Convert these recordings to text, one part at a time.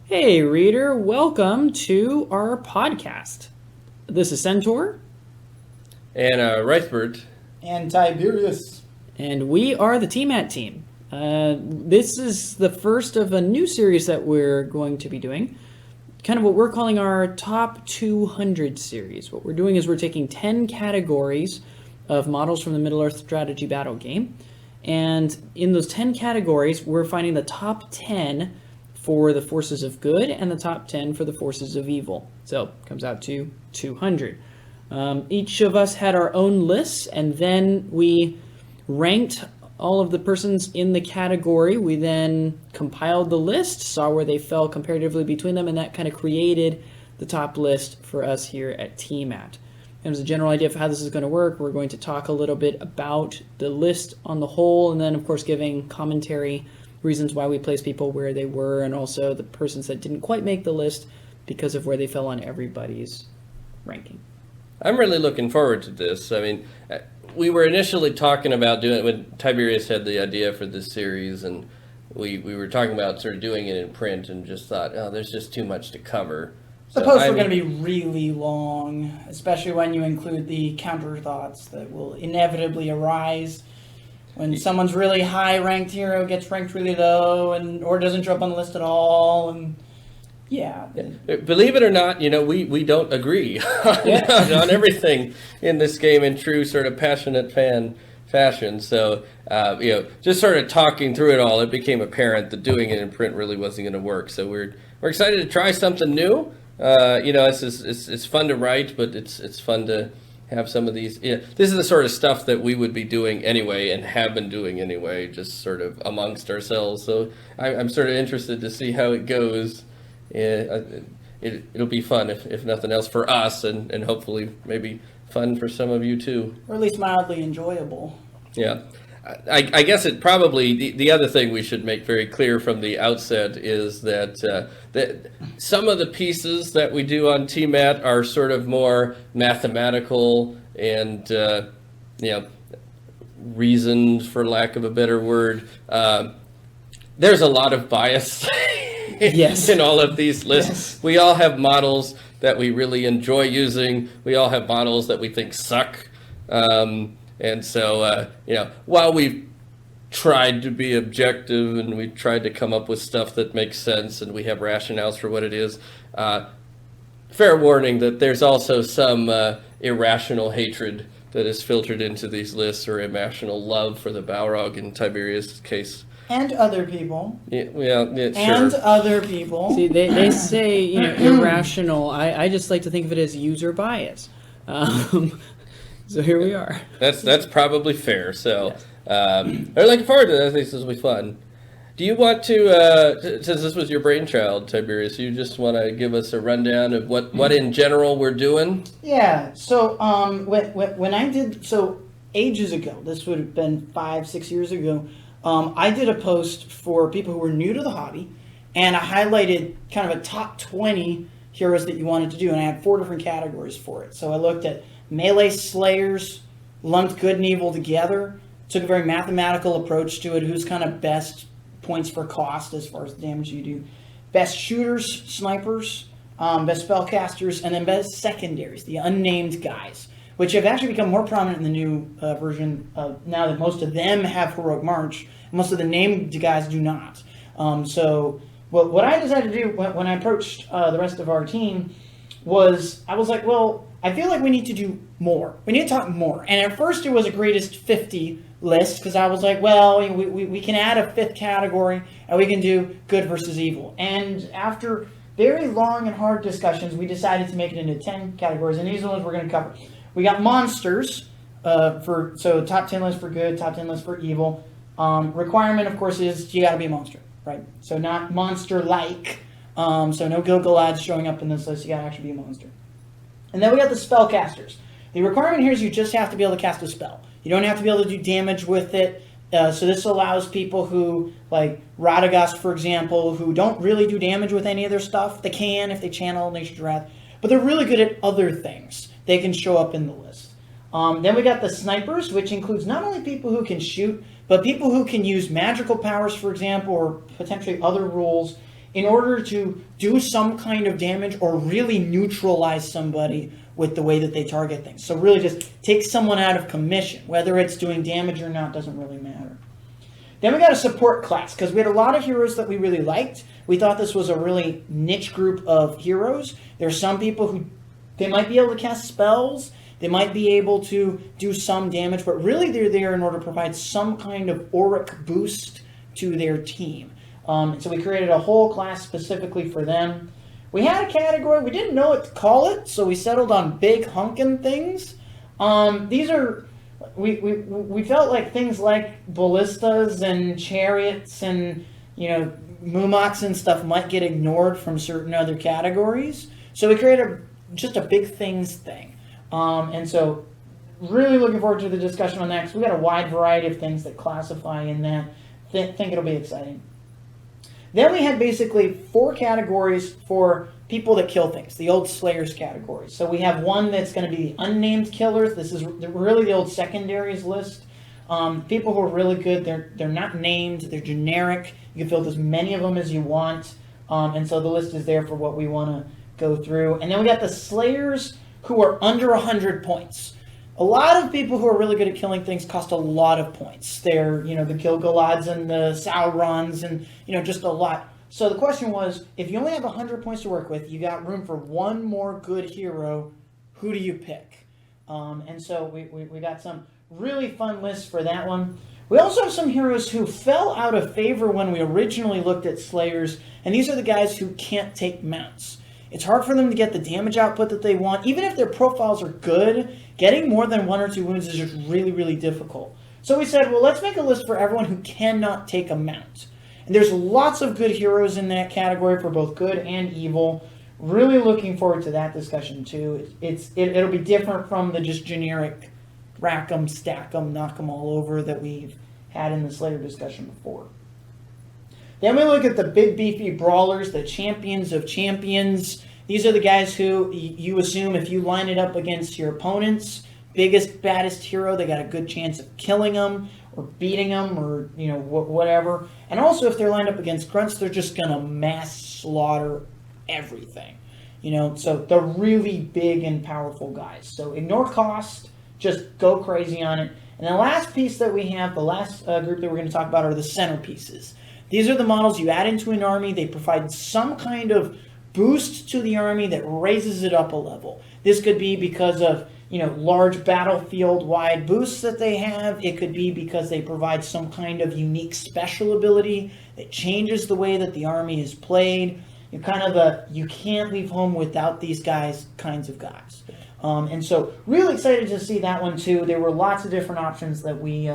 Hey, reader, welcome to our podcast. This is Centaur, And Rythbryt. And Tiberius. and we are the TMAT team. This is the first of a new series that we're going to be doing, kind of what we're calling our Top 200 series. What we're doing is we're taking 10 categories of models from the Middle-earth strategy battle game, and in those 10 categories, we're finding the top 10 for the forces of good and the top 10 for the forces of evil. So it comes out to 200. Each of us had our own lists, and then we ranked all of the persons in the category. We then compiled the list, saw where they fell comparatively between them, and that kind of created the top list for us here at TMAT. And as a general idea of how this is going to work, we're going to talk a little bit about the list on the whole, and then of course giving commentary, reasons why we placed people where they were, and also the persons that didn't quite make the list because of where they fell on everybody's ranking. I'm really looking forward to this. I mean, we were initially talking about doing it when Tiberius had the idea for this series, and we were talking about sort of doing it in print, and just thought, oh, there's just too much to cover. The posts are going to be really long, especially when you include the counter thoughts that will inevitably arise when someone's really high-ranked hero gets ranked really low, or doesn't show up on the list at all, and yeah. Believe it or not, we don't agree on everything in this game in true sort of passionate fan fashion. So, just sort of talking through it all, it became apparent that doing it in print really wasn't going to work. So we're excited to try something new. It's fun to write, but it's fun to have some of these. This is the sort of stuff that we would be doing anyway and have been doing anyway, just sort of amongst ourselves. So I'm sort of interested to see how it goes. It'll be fun, if nothing else, for us, and hopefully maybe fun for some of you too. Or at least mildly enjoyable. Yeah. I guess it probably, the other thing we should make very clear from the outset is that some of the pieces that we do on TMAT are sort of more mathematical and, reasoned, for lack of a better word. There's a lot of bias Yes. in all of these lists. Yes. We all have models that we really enjoy using. We all have models that we think suck. And so, while we've tried to be objective and we tried to come up with stuff that makes sense and we have rationales for what it is, fair warning that there's also some irrational hatred that is filtered into these lists, or irrational love for the Balrog in Tiberius' case. And other people. Yeah, And sure. other people. See, they say, irrational. I just like to think of it as user bias. So here we are. That's probably fair. So, I'm looking forward to that. I think this will be fun. Do you want to, since this was your brainchild, Tiberius, you just want to give us a rundown of what in general we're doing? Yeah, so when I did, so ages ago, this would have been 5-6 years ago, I did a post for people who were new to the hobby, and I highlighted kind of a top 20 heroes that you wanted to do, and I had 4 different categories for it. So I looked at melee slayers, lumped good and evil together, took a very mathematical approach to it, who's kind of best points for cost as far as the damage you do, best shooters, snipers, best spellcasters, and then best secondaries, the unnamed guys, which have actually become more prominent in the new version now that most of them have Heroic March. Most of the named guys do not. So what I decided to do when I approached the rest of our team was, I was like, well, I feel like we need to do more. We need to talk more. And at first it was a greatest 50 list, because I was like, well, we can add a 5th category, and we can do good versus evil. And after very long and hard discussions, we decided to make it into 10 categories, and these are the ones we're going to cover. We got monsters, so top 10 list for good, top 10 list for evil. Requirement, of course, is you got to be a monster, right? So not monster-like. So no Gilgalads showing up in this list. You got to actually be a monster. And then we got the spellcasters. The requirement here is you just have to be able to cast a spell. You don't have to be able to do damage with it. So this allows people who, like Radagast, for example, who don't really do damage with any of their stuff. They can if they channel Nature's Wrath. But they're really good at other things. They can show up in the list. Then we got the snipers, which includes not only people who can shoot, but people who can use magical powers, for example, or potentially other rules. in order to do some kind of damage or really neutralize somebody with the way that they target things. So really just take someone out of commission. Whether it's doing damage or not doesn't really matter. Then we got a support class, because we had a lot of heroes that we really liked. We thought this was a really niche group of heroes. There are some people who, they might be able to cast spells, they might be able to do some damage, but really they're there in order to provide some kind of auric boost to their team. So we created a whole class specifically for them. We had a category, we didn't know what to call it, so we settled on big hunkin' things. These are, we felt like things like ballistas and chariots and, Mumox and stuff might get ignored from certain other categories. So we created just a big things thing. And so really looking forward to the discussion on that, because we got a wide variety of things that classify in that. Think it'll be exciting. Then we had basically 4 categories for people that kill things, the old Slayers category. So we have one that's going to be the unnamed killers. This is really the old secondaries list. People who are really good, they're not named, they're generic. You can fill as many of them as you want. And so the list is there for what we want to go through. And then we got the Slayers who are under 100 points. A lot of people who are really good at killing things cost a lot of points. They're, the Gilgalads and the Saurons and, just a lot. So the question was, if you only have 100 points to work with, you got room for one more good hero, who do you pick? And so we got some really fun lists for that one. We also have some heroes who fell out of favor when we originally looked at Slayers, and these are the guys who can't take mounts. It's hard for them to get the damage output that they want. Even if their profiles are good, getting more than 1 or 2 wounds is just really, really difficult. So we said, well, let's make a list for everyone who cannot take a mount. And there's lots of good heroes in that category for both good and evil. Really looking forward to that discussion too. It'll be different from the just generic rack 'em, stack 'em, knock 'em all over that we've had in the Slayer discussion before. Then we look at the big beefy brawlers, the champions of champions. These are the guys who you assume if you line it up against your opponent's biggest, baddest hero, they got a good chance of killing them or beating them or, whatever. And also if they're lined up against grunts, they're just going to mass slaughter everything. So they're really big and powerful guys. So ignore cost, just go crazy on it. And the last piece that we have, the last group that we're going to talk about are the centerpieces. These are the models you add into an army. They provide some kind of boost to the army that raises it up a level. This could be because of, large battlefield-wide boosts that they have. It could be because they provide some kind of unique special ability that changes the way that the army is played. You're kind of you can't leave home without these guys kinds of guys. And so really excited to see that one too. There were lots of different options that we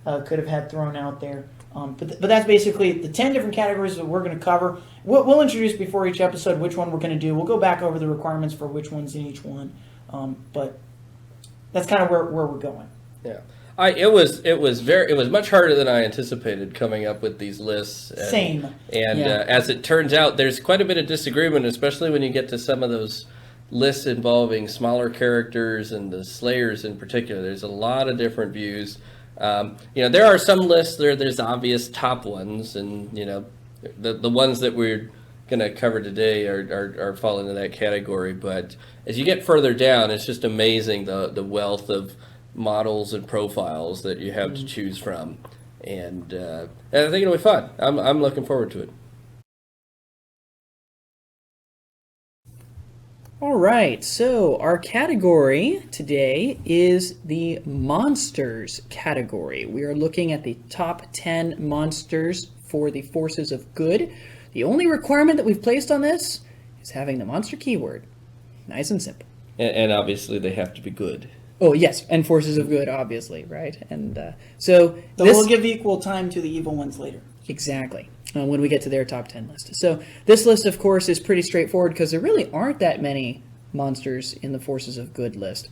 could have had thrown out there. But that's basically the 10 different categories that we're going to cover. We'll introduce before each episode which one we're going to do. We'll go back over the requirements for which one's in each one. But that's kind of where we're going. Yeah. It was much harder than I anticipated coming up with these lists. Same. And as it turns out, there's quite a bit of disagreement, especially when you get to some of those lists involving smaller characters and the Slayers in particular. There's a lot of different views. There are some lists there's obvious top ones, and the ones that we're going to cover today are fall into that category. But as you get further down, it's just amazing the wealth of models and profiles that you have to choose from, and I think it'll be fun. I'm looking forward to it. All right, so our category today is the monsters category. We are looking at the top 10 monsters for the forces of good. The only requirement that we've placed on this is having the monster keyword. Nice and simple. And obviously they have to be good. Oh, yes, and forces of good, obviously, right? And so we'll give equal time to the evil ones later. Exactly. When we get to their top 10 list. So this list, of course, is pretty straightforward because there really aren't that many monsters in the Forces of Good list.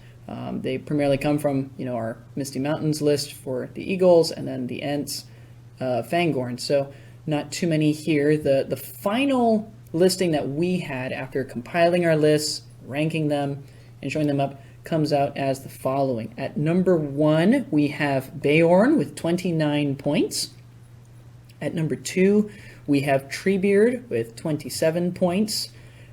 They primarily come from, our Misty Mountains list for the Eagles and then the Ents, Fangorn. So not too many here. The final listing that we had after compiling our lists, ranking them, and showing them up comes out as the following. At number 1, we have Beorn with 29 points. At number 2, we have Treebeard with 27 points.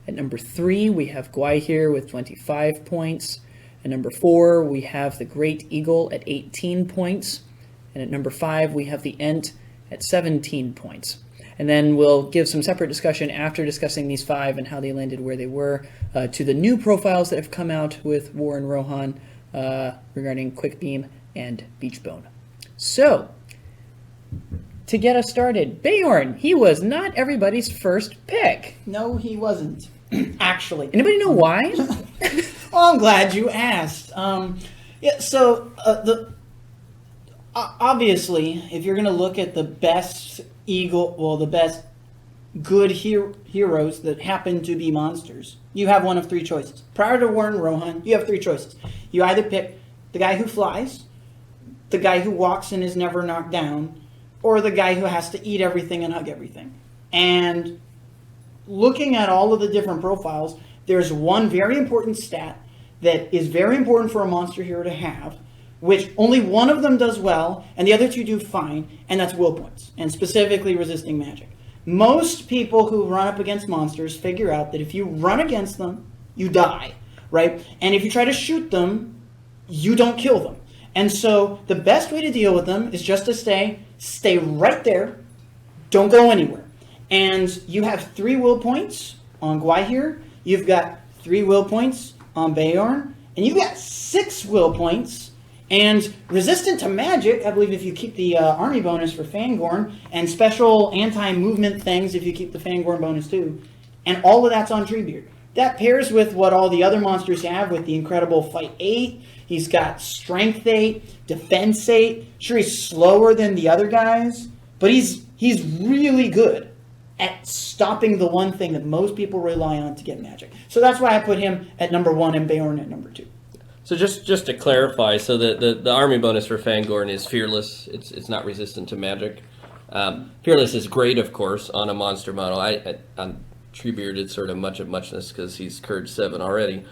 At number 3, we have Gwaihir with 25 points. At number 4, we have the Great Eagle at 18 points. And at number 5, we have the Ent at 17 points. And then we'll give some separate discussion after discussing these 5 and how they landed where they were to the new profiles that have come out with War and Rohan regarding Quick Beam and Beachbone. So, to get us started, Beorn, he was not everybody's first pick. No, he wasn't. Actually. Anybody know why? Well, I'm glad you asked. Obviously, if you're going to look at the best the best good heroes that happen to be monsters, you have one of 3 choices. Prior to War and Rohan, you have 3 choices. You either pick the guy who flies, the guy who walks and is never knocked down, or the guy who has to eat everything and hug everything. And looking at all of the different profiles, there's one very important stat that is very important for a monster hero to have, which only one of them does well, and the other 2 do fine, and that's will points, and specifically resisting magic. Most people who run up against monsters figure out that if you run against them, you die, right? And if you try to shoot them, you don't kill them. And so the best way to deal with them is just to stay right there, don't go anywhere. And you have 3 will points on Gwaihir, you've got 3 will points on Beorn, and you've got 6 will points. And resistant to magic, I believe if you keep the army bonus for Fangorn, and special anti-movement things if you keep the Fangorn bonus too. And all of that's on Treebeard. That pairs with what all the other monsters have with the incredible Fight 8. He's got Strength 8, Defense 8. Sure, he's slower than the other guys, but he's really good at stopping the one thing that most people rely on to get magic. So that's why I put him at number 1 and Beorn at number 2. So just to clarify, so the army bonus for Fangorn is Fearless. It's not resistant to magic. Fearless is great, of course, on a monster model. On Treebeard, it's sort of much of muchness because he's Courage 7 already.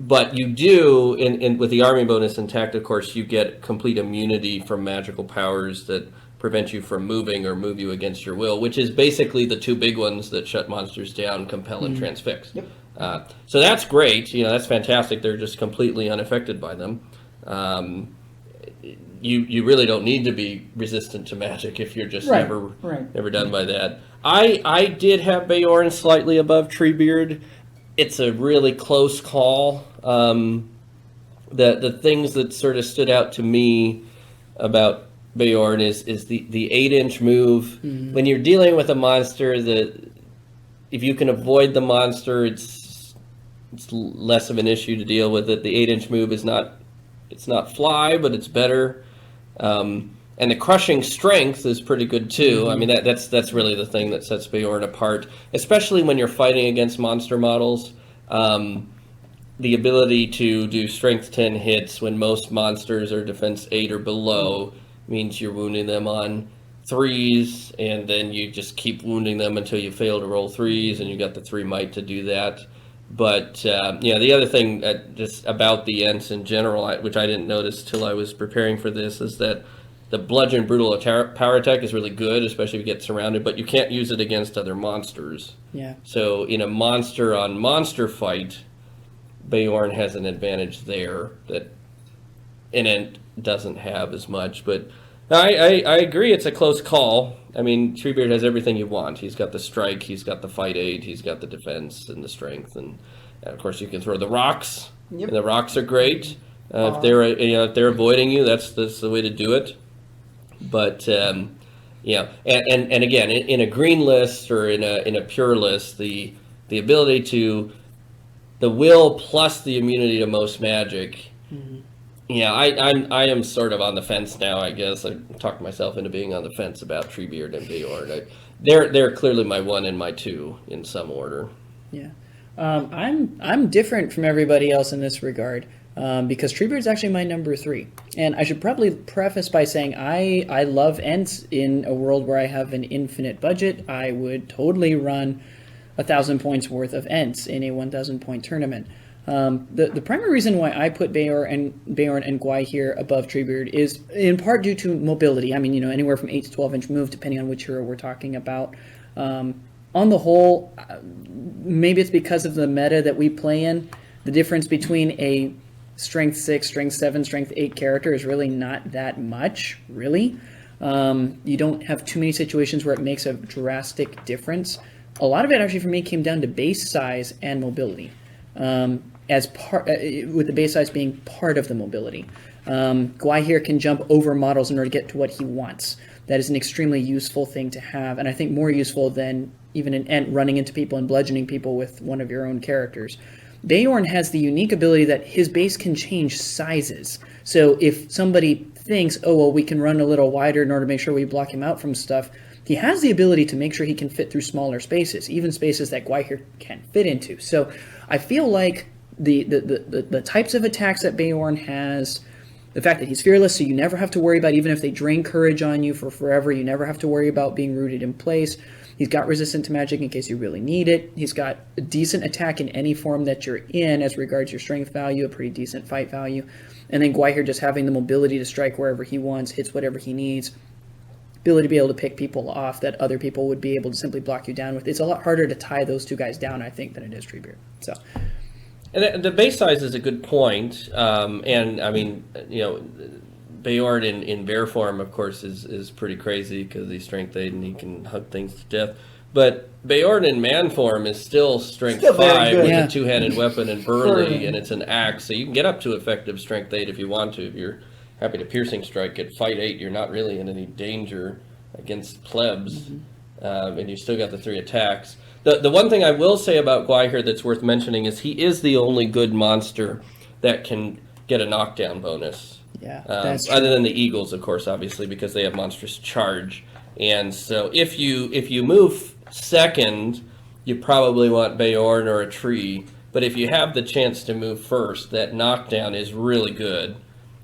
But you do, with the army bonus intact, of course, you get complete immunity from magical powers that prevent you from moving or move you against your will, which is basically the 2 big ones that shut monsters down, Compel and Transfix. Yep. So that's great. That's fantastic. They're just completely unaffected by them. You really don't need to be resistant to magic if you're just never done by that. I did have Beorn slightly above Treebeard. It's a really close call. The things that sort of stood out to me about Beorn is the 8-inch move. When you're dealing with a monster, if you can avoid the monster, it's less of an issue to deal with it. The 8-inch move is not fly, but it's better. And the crushing strength is pretty good too. I mean, that's really the thing that sets Beorn apart, especially when you're fighting against monster models. The ability to do strength 10 hits when most monsters are defense 8 or below means you're wounding them on 3s, and then you just keep wounding them until you fail to roll 3s, and you got the 3 might to do that. But the other thing just about the ents in general, which I didn't notice till I was preparing for this, is that the bludgeon brutal power attack is really good, especially if you get surrounded, but you can't use it against other monsters. Yeah. So in a monster on monster fight, Beorn has an advantage there that an ent doesn't have as much. But I agree, it's a close call. I mean, Treebeard has everything you want. He's got the strike, he's got the fight 8, he's got the defense and the strength, and of course you can throw the rocks. Yep. And the rocks are great. If they're avoiding you, that's the way to do it. But and again, in a green list or in a pure list, the ability to the will plus the immunity to most magic. Yeah, I am sort of on the fence now, I guess. I talked myself into being on the fence about Treebeard and Beorn. They're clearly my 1 and my 2 in some order. Yeah. I'm different from everybody else in this regard because Treebeard's actually my number 3. And I should probably preface by saying I love ents. In a world where I have an infinite budget, I would totally run 1,000 points worth of ents in a 1,000 point tournament. The primary reason why I put Beorn and Gwai here above Treebeard is in part due to mobility. I mean, anywhere from 8 to 12-inch move, depending on which hero we're talking about. On the whole, maybe it's because of the meta that we play in. The difference between a Strength 6, Strength 7, Strength 8 character is really not that much, really. You don't have too many situations where it makes a drastic difference. A lot of it actually for me came down to base size and mobility, as part with the base size being part of the mobility. Gwai here can jump over models in order to get to what he wants. That is an extremely useful thing to have, and I think more useful than even an ent running into people and bludgeoning people with one of your own characters. Beorn has the unique ability that his base can change sizes. So if somebody thinks, oh, well, we can run a little wider in order to make sure we block him out from stuff, he has the ability to make sure he can fit through smaller spaces, even spaces that Gwai here can't fit into. So I feel like the types of attacks that Beorn has, the fact that he's fearless, so you never have to worry about, even if they drain courage on you for forever, you never have to worry about being rooted in place. He's got resistant to magic in case you really need it. He's got a decent attack in any form that you're in as regards your strength value, a pretty decent fight value. And then Gwai here just having the mobility to strike wherever he wants, hits whatever he needs. Ability to be able to pick people off that other people would be able to simply block you down with. It's a lot harder to tie those two guys down, I think, than it is Treebeard. So. And the base size is a good point. And I mean, Beorn in bear form, of course, is pretty crazy because he's strength 8 and he can hug things to death. But Beorn in man form is still strength 5 with a two-handed weapon and burly, and it's an axe. So you can get up to effective strength 8 if you want to. If you're happy to piercing strike at fight 8, you're not really in any danger against plebs, and you still got the 3 attacks. The one thing I will say about Gwai here that's worth mentioning is he is the only good monster that can get a knockdown bonus. Yeah, that's true. Other than the Eagles, of course, obviously, because they have monstrous charge. And so if you move second, you probably want Beorn or a tree. But if you have the chance to move first, that knockdown is really good,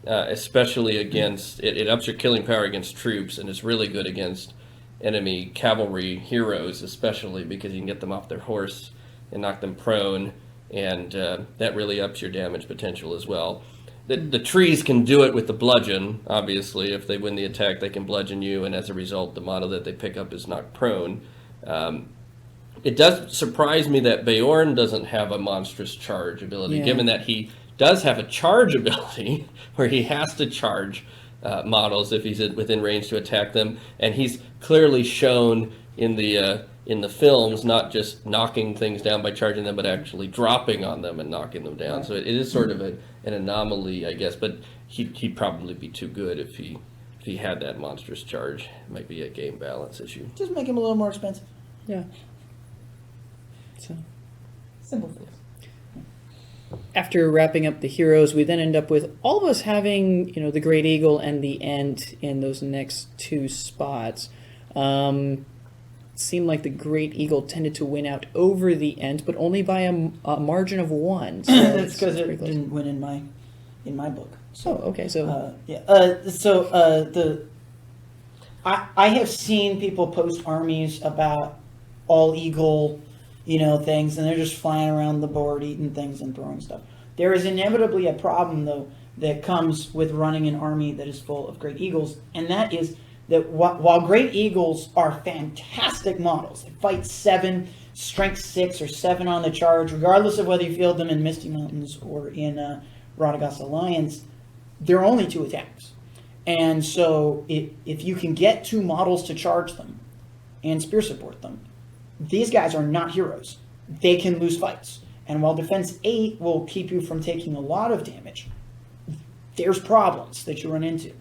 especially against, it ups your killing power against troops, and it's really good against enemy cavalry heroes, especially because you can get them off their horse and knock them prone, and that really ups your damage potential as well. The trees can do it with the bludgeon, obviously. If they win the attack, they can bludgeon you, and as a result, the model that they pick up is knocked prone. It does surprise me that Beorn doesn't have a monstrous charge ability, given that he does have a charge ability where he has to charge models if he's within range to attack them, and he's clearly shown in the films not just knocking things down by charging them, but actually dropping on them and knocking them down. So it is sort of an anomaly, I guess, but he'd probably be too good if he had that monstrous charge. It might be a game balance issue. Just make him a little more expensive. Yeah. So Simple things. after wrapping up the heroes, we then end up with all of us having, the Great Eagle and the Ent in those next 2 spots. Seemed like the Great Eagle tended to win out over the Ent, but only by a margin of 1. So That's because it didn't win in my book. So okay, so I have seen people post armies about all eagle, things, and they're just flying around the board eating things and throwing stuff. There is inevitably a problem though that comes with running an army that is full of Great Eagles, and that is that while Great Eagles are fantastic models, they fight 7, strength 6 or 7 on the charge, regardless of whether you field them in Misty Mountains or in Radagast Alliance, they're only 2 attacks. And so if you can get 2 models to charge them and spear support them, these guys are not heroes. They can lose fights. And while defense 8 will keep you from taking a lot of damage, there's problems that you run into.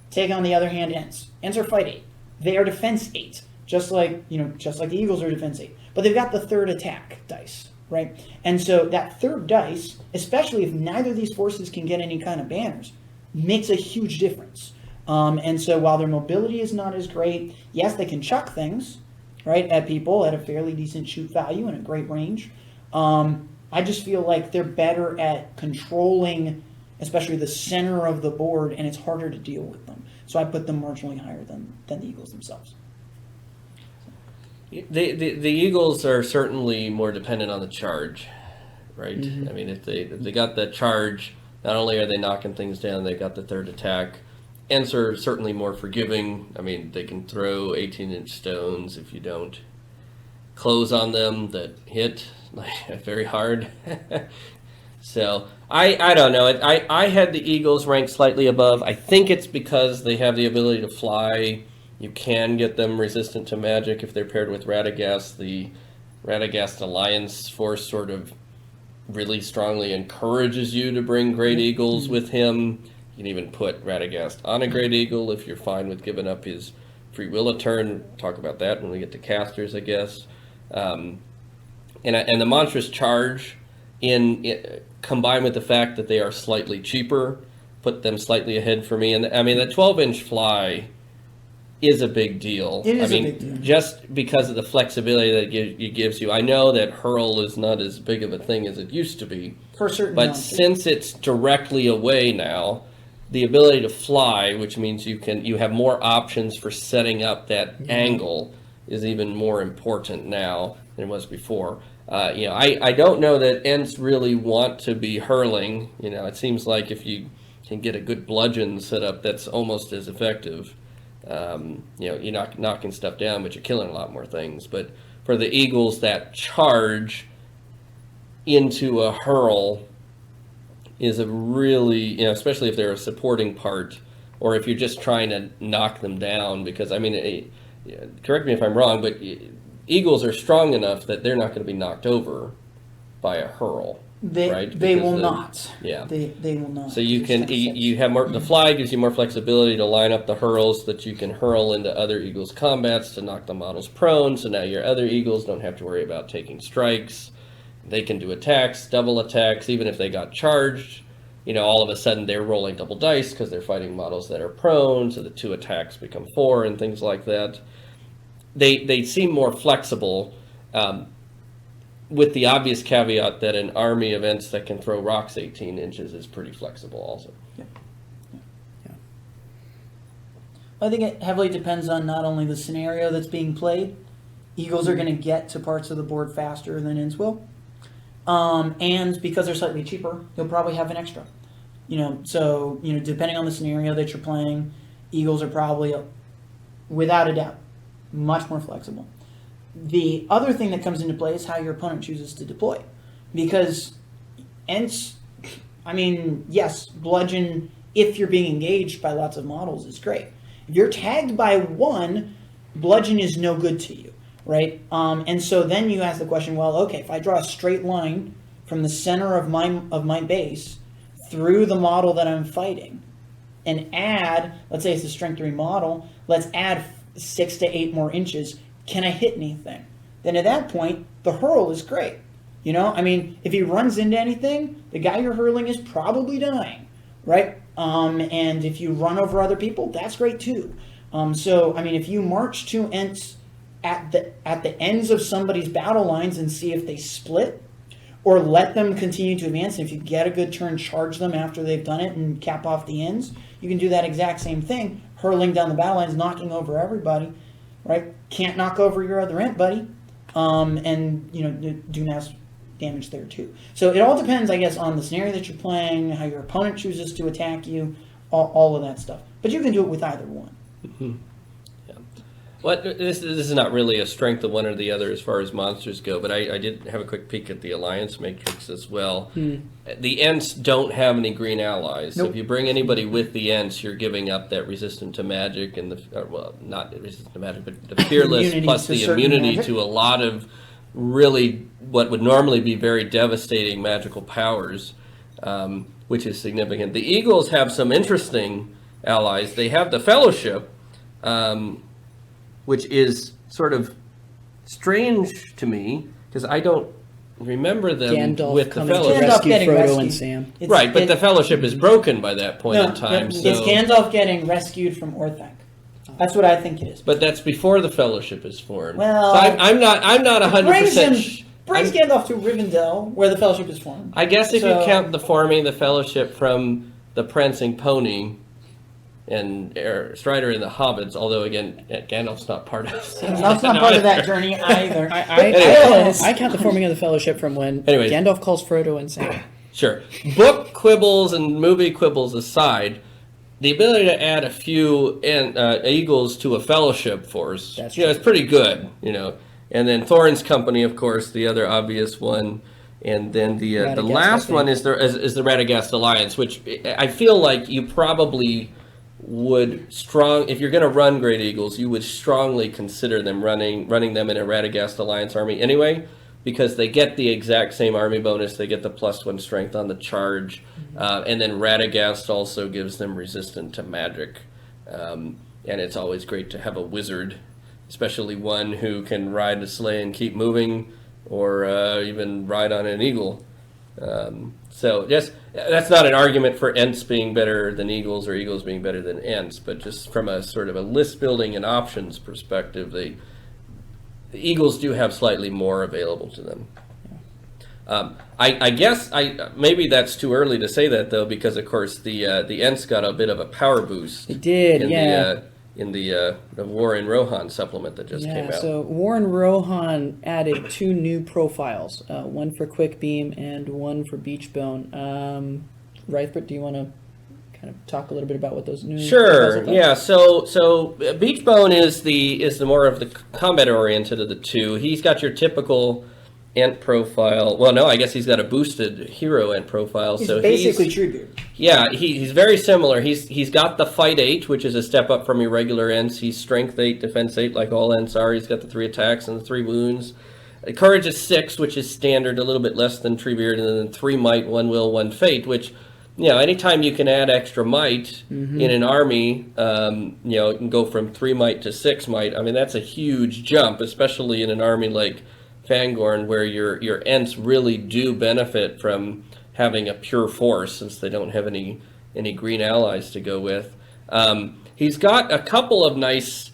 Take on the other hand ents. Ents are fight 8. They are defense 8, just like the Eagles are defense 8. But they've got the 3rd attack dice, right? And so that 3rd dice, especially if neither of these forces can get any kind of banners, makes a huge difference. And so while their mobility is not as great, yes, they can chuck things, right, at people at a fairly decent shoot value and a great range. I just feel like they're better at controlling especially the center of the board, and it's harder to deal with them. So I put them marginally higher than the Eagles themselves. The Eagles are certainly more dependent on the charge. right? I mean, if they got that charge, not only are they knocking things down, they got the third attack. Ents are certainly more forgiving. I mean, they can throw 18-inch stones if you don't close on them that hit very hard. So I don't know. I had the Eagles ranked slightly above. I think it's because they have the ability to fly. You can get them resistant to magic if they're paired with Radagast. The Radagast Alliance force sort of really strongly encourages you to bring Great Eagles with him. You can even put Radagast on a Great Eagle if you're fine with giving up his free will a turn. We'll talk about that when we get to casters, I guess. And the monstrous charge combined with the fact that they are slightly cheaper, put them slightly ahead for me. And I mean, that 12-inch fly is a big deal. It is a big deal. Just because of the flexibility that it gives you. I know that hurl is not as big of a thing as it used to be. For certain But monsters. since it's directly away now, the ability to fly, which means you have more options for setting up that angle, is even more important now than it was before. I don't know that Ents really want to be hurling. It seems like if you can get a good bludgeon set up, that's almost as effective. You're not knocking stuff down, but you're killing a lot more things. But for the Eagles, that charge into a hurl is a really, especially if they're a supporting part, or if you're just trying to knock them down, because, correct me if I'm wrong, but Eagles are strong enough that they're not going to be knocked over by a hurl, right? They Because will not. Yeah. They will not. So you Just can, have to say. you have more, the fly gives you more flexibility to line up the hurls that you can hurl into other Eagles combats to knock the models prone, so now your other Eagles don't have to worry about taking strikes. They can do attacks, double attacks, even if they got charged. All of a sudden they're rolling double dice because they're fighting models that are prone, so the 2 attacks become 4 and things like that. They seem more flexible, with the obvious caveat that an army of Ents that can throw rocks 18 inches is pretty flexible also. Yeah. I think it heavily depends on not only the scenario that's being played. Eagles are going to get to parts of the board faster than Ents will. And because they're slightly cheaper, you'll probably have an extra. So depending on the scenario that you're playing, Eagles are probably, without a doubt, much more flexible. The other thing that comes into play is how your opponent chooses to deploy. Because Ents, yes, bludgeon, if you're being engaged by lots of models, is great. If you're tagged by one, bludgeon is no good to you, right? And so then you ask the question, well, okay, if I draw a straight line from the center of my base through the model that I'm fighting and add, let's say it's a strength 3 model, let's add 6 to 8 more inches. Can I hit anything? Then at that point, the hurl is great. If he runs into anything, the guy you're hurling is probably dying, right? And if you run over other people, that's great too. If you march 2 Ents at the ends of somebody's battle lines and see if they split, or let them continue to advance, and if you get a good turn, charge them after they've done it and cap off the ends, you can do that exact same thing, hurling down the battle lines, knocking over everybody, right? Can't knock over your other Ent, buddy. Do mass damage there too. So it all depends, I guess, on the scenario that you're playing, how your opponent chooses to attack you, all of that stuff. But you can do it with either one. Mm-hmm. Yeah. Well, this is not really a strength of one or the other as far as monsters go, but I did have a quick peek at the Alliance Matrix as well. The Ents don't have any green allies, so if you bring anybody with the Ents, you're giving up that resistant to magic and not resistant to magic, but the fearless plus the immunity to a lot of really what would normally be very devastating magical powers, which is significant. The Eagles have some interesting allies. They have the Fellowship, which is sort of strange to me because I don't remember them Gandalf with the coming to Fellowship. rescue getting Frodo rescued. and Sam. Right, but the Fellowship is broken by that point in time. It's So, Gandalf getting rescued from Orthanc. That's what I think it is. but that's before the Fellowship is formed. Well, so I'm not 100%. Brings Gandalf to Rivendell, where the Fellowship is formed. I guess if you count the forming the Fellowship from the Prancing Pony, Strider and the Hobbits. Although again, Gandalf's not part of. That's not part of that journey either. I count the forming of the Fellowship from when Anyways. Gandalf calls Frodo and Sam. Sure. Book quibbles and movie quibbles aside, the ability to add a few eagles to a Fellowship force, That's it's pretty good, And then Thorin's Company, of course, the other obvious one. And then the Radagast, last one is the Radagast Alliance, which I feel like you probably would if you're going to run Great Eagles, you would strongly consider them running them in a Radagast Alliance army anyway, because they get the exact same army bonus. They get the +1 strength on the charge, and then Radagast also gives them resistant to magic. And it's always great to have a wizard, especially one who can ride a sleigh and keep moving, or even ride on an eagle. So yes, that's not an argument for ents being better than eagles or eagles being better than ents, but just from a sort of a list building and options perspective, the eagles do have slightly more available to them. I guess maybe that's too early to say that though, because of course the ents got a bit of a power boost. It did, In the Warren Rohan supplement that just came out. So Warren Rohan added 2 new profiles, one for Quick Beam and one for Beachbone. Rythbryt, do you want to kind of talk a little bit about what those new Sure. profiles look like? Yeah. So Beachbone is the more of the combat oriented of the two. He's got your typical ent profile. Well, no, I guess he's got a boosted hero ent profile. He's so basically Treebeard. Yeah, he's very similar. He's got the fight 8, which is a step up from your regular ents. He's strength 8, defense 8, like all ents are. He's got the 3 attacks and the 3 wounds. Courage is 6, which is standard, a little bit less than Treebeard, and then 3 might, 1 will, 1 fate, which, anytime you can add extra might in an army, you can go from 3 might to 6 might. I mean, that's a huge jump, especially in an army like Fangorn, where your ents really do benefit from having a pure force, since they don't have any green allies to go with. He's got a couple of nice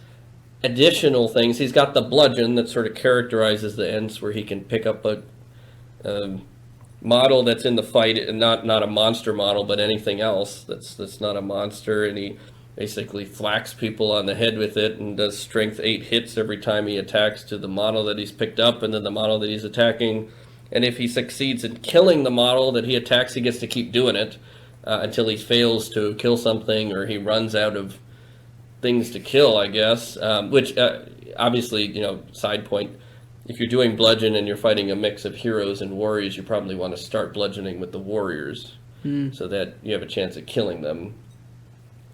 additional things. He's got the bludgeon that sort of characterizes the ents, where he can pick up a model that's in the fight, and not a monster model, but anything else that's not a monster, and he basically thwacks people on the head with it and does strength 8 hits every time he attacks to the model that he's picked up and then the model that he's attacking. And if he succeeds in killing the model that he attacks, he gets to keep doing it until he fails to kill something, or he runs out of things to kill, I guess. Which, obviously, side point, if you're doing bludgeon and you're fighting a mix of heroes and warriors, you probably want to start bludgeoning with the warriors so that you have a chance at killing them.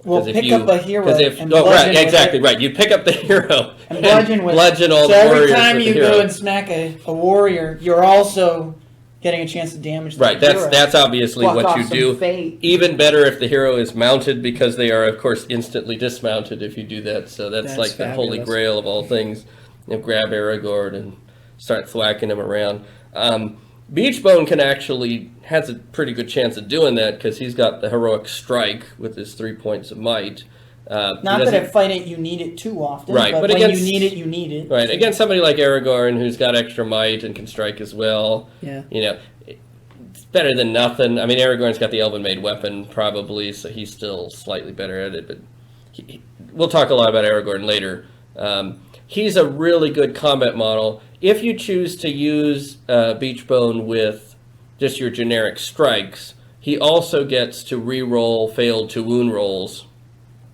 Well, pick up a hero and bludgeon exactly right. You pick up the hero and bludgeon with bludgeon all so the warriors. every time with you the hero. go and smack a warrior, you're also getting a chance to damage the right. hero. That's obviously Walk what off you some do. fate. Even better if the hero is mounted, because they are, of course, instantly dismounted if you do that. So that's like the holy fabulous. grail of all things. Grab Aragorn and start thwacking him around. Beachbone has a pretty good chance of doing that, because he's got the heroic strike with his 3 points of might. Not that at fight it you need it too often, right? but But when against, you need it, you need it. Right, against somebody like Aragorn, who's got extra might and can strike as well. Yeah. It's better than nothing. I mean, Aragorn's got the Elven-made weapon, probably, so he's still slightly better at it. But we'll talk a lot about Aragorn later. He's a really good combat model. If you choose to use Beachbone with just your generic strikes, he also gets to re-roll failed to wound rolls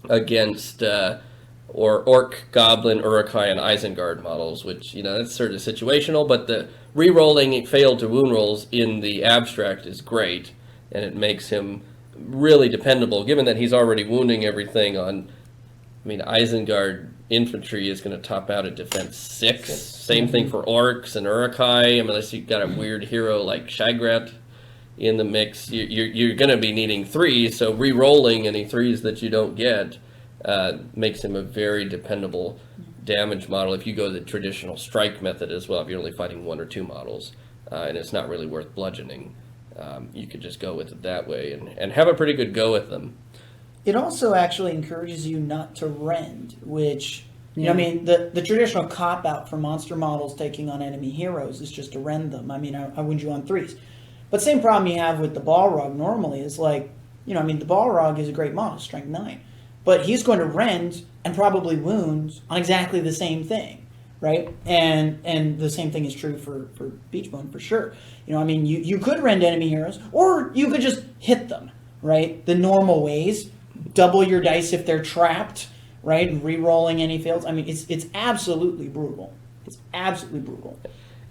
against or Orc, Goblin, Uruk-hai, and Isengard models, which, that's sort of situational, but the re-rolling failed to wound rolls in the abstract is great, and it makes him really dependable, given that he's already wounding everything on, Isengard infantry is going to top out at defense 6. Same thing for Orcs and Uruk-hai, unless you've got a weird hero like Shagrat in the mix, you're going to be needing 3, so re-rolling any 3s that you don't get makes him a very dependable damage model if you go the traditional strike method as well. If you're only fighting 1 or 2 models, and it's not really worth bludgeoning, you could just go with it that way and have a pretty good go with them. It also actually encourages you not to rend, which, the traditional cop-out for monster models taking on enemy heroes is just to rend them. I wound you on 3s. But same problem you have with the Balrog normally is like, the Balrog is a great model, strength 9. but he's going to rend and probably wounds on exactly the same thing, right? And the same thing is true for Beachbone for sure. I mean, you could rend enemy heroes, or you could just hit them, right? The normal ways, double your dice if they're trapped, right? And re-rolling any fails. I mean, it's absolutely brutal. It's absolutely brutal.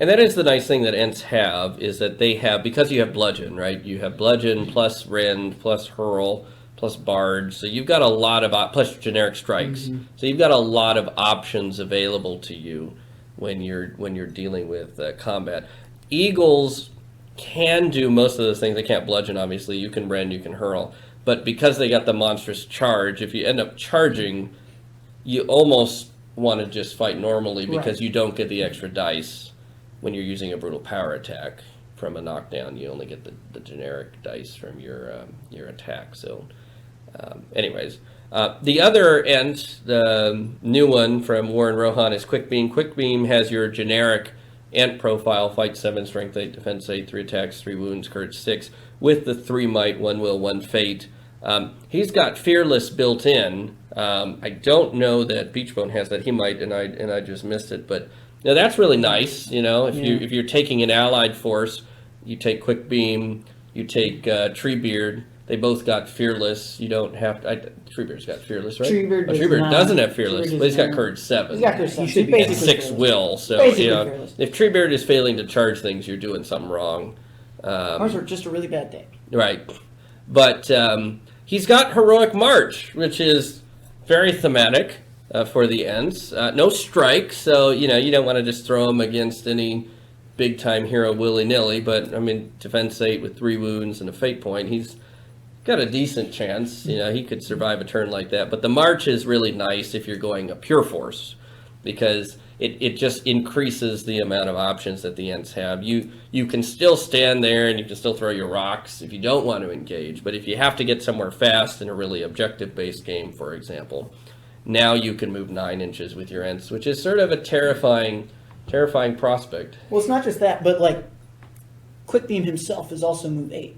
And that is the nice thing that Ents have, is that they have, because you have Bludgeon, right? You have Bludgeon plus Rend plus Hurl plus Barge. So you've got a lot of, plus generic strikes. Mm-hmm. So you've got a lot of options available to you when you're dealing with combat. Eagles can do most of those things. They can't Bludgeon, obviously. You can Rend, you can Hurl. But because they got the monstrous charge, if you end up charging, you almost want to just fight normally because you don't get the extra dice. When you're using a brutal power attack from a knockdown, you only get the generic dice from your attack. So, anyways, the other Ent, the new one from Warren Rohan, is Quick Beam. Quick Beam has your generic Ent profile: fight 7, strength 8, defense 8, 3 attacks, 3 wounds, courage 6, with the 3 might, 1 will, 1 fate. He's got Fearless built in. I don't know that Beachbone has that. He might, and I just missed it, but. Now that's really nice, if you're taking an allied force, you take Quick Beam, you take Treebeard. They both got Fearless. You don't have to. Treebeard's got Fearless, right? Treebeard doesn't have Fearless, but he's got Courage 7. He's got Courage 7. He should be and 6 will. So if Treebeard is failing to charge things, you're doing something wrong. Ours are just a really bad day. Right, but he's got Heroic March, which is very thematic. For the Ents. No strike, so you don't want to just throw him against any big-time hero willy-nilly, but I mean, defense 8 with 3 wounds and a fate point, he's got a decent chance. He could survive a turn like that. But the March is really nice if you're going a pure force, because it just increases the amount of options that the Ents have. You can still stand there and you can still throw your rocks if you don't want to engage, but if you have to get somewhere fast in a really objective-based game, for example, now you can move 9 inches with your Ents, which is sort of a terrifying prospect. Well, it's not just that, but Quick Beam himself is also move 8.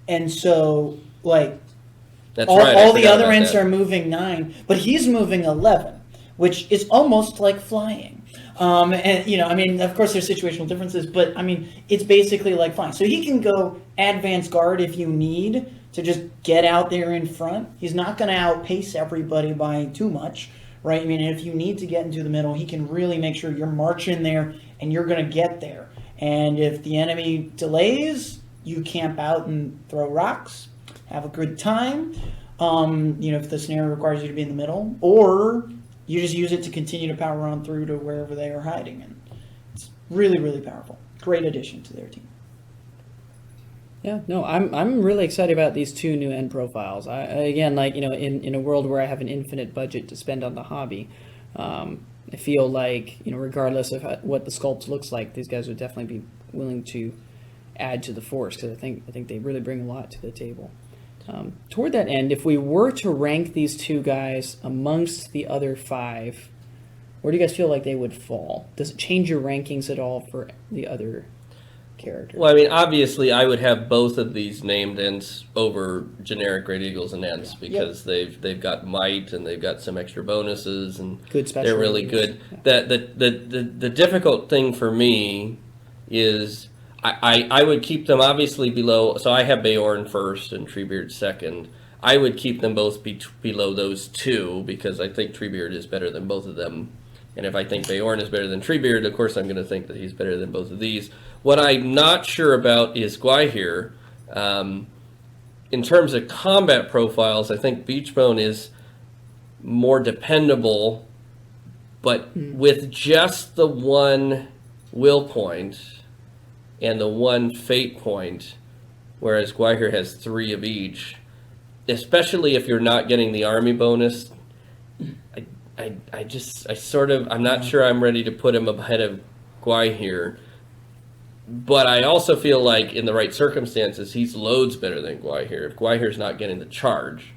And so, That's all the other Ents are moving 9, but he's moving 11, which is almost like flying. And, of course there's situational differences, but, it's basically like flying. So he can go advance guard if you need to just get out there in front. He's not going to outpace everybody by too much, right? If you need to get into the middle, he can really make sure you're marching there and you're going to get there. And if the enemy delays, you camp out and throw rocks, have a good time. If the scenario requires you to be in the middle, or you just use it to continue to power on through to wherever they are hiding. And it's really, really powerful. Great addition to their team. Yeah, no, I'm really excited about these 2 new Ent profiles. In a world where I have an infinite budget to spend on the hobby, I feel like, regardless of what the sculpt looks like, these guys would definitely be willing to add to the force, because I think they really bring a lot to the table. Toward that end, if we were to rank these 2 guys amongst the other 5, where do you guys feel like they would fall? Does it change your rankings at all for the other characters? Well, obviously, I would have both of these named Ents over generic Great Eagles and Ents, because they've got might and they've got some extra bonuses, and good special they're really good. Yeah. The difficult thing for me is I would keep them obviously below. So I have Beorn first and Treebeard second. I would keep them both below those 2, because I think Treebeard is better than both of them. And if I think Beorn is better than Treebeard, of course I'm going to think that he's better than both of these. What I'm not sure about is Gwaihir. In terms of combat profiles, I think Beachbone is more dependable, but with just the 1 will point and the 1 fate point, whereas Gwaihir has 3 of each, especially if you're not getting the army bonus, I'm not sure I'm ready to put him ahead of Gwaihir. But I also feel like in the right circumstances, he's loads better than Gwaihir. If Gwaihir's not getting the charge,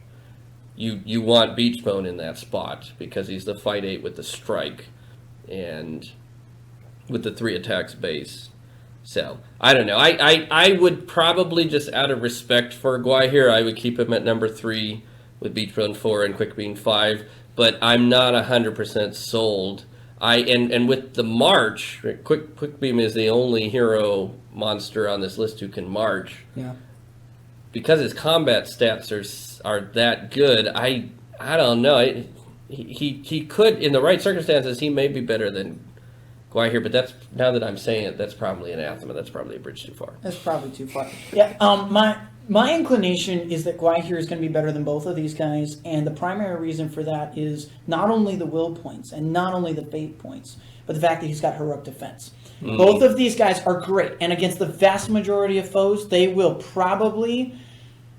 you want Beachbone in that spot, because he's the fight 8 with the strike and with the 3 attacks base. So, I don't know. I would probably, just out of respect for Gwaihir, I would keep him at number 3. with Beach Bone 4 and Quick Beam 5, but I'm not 100% sold. And with the march, Quick Beam is the only hero monster on this list who can march. Yeah. Because his combat stats are that good, I don't know. He could, in the right circumstances, he may be better than Gwaihir, but that's, now that I'm saying it, that's probably anathema. That's probably a bridge too far. That's probably too far. Yeah. My inclination is that Gwaihir is going to be better than both of these guys, and the primary reason for that is not only the will points and not only the fate points, but the fact that he's got heroic defense. Both of these guys are great, and against the vast majority of foes, they will probably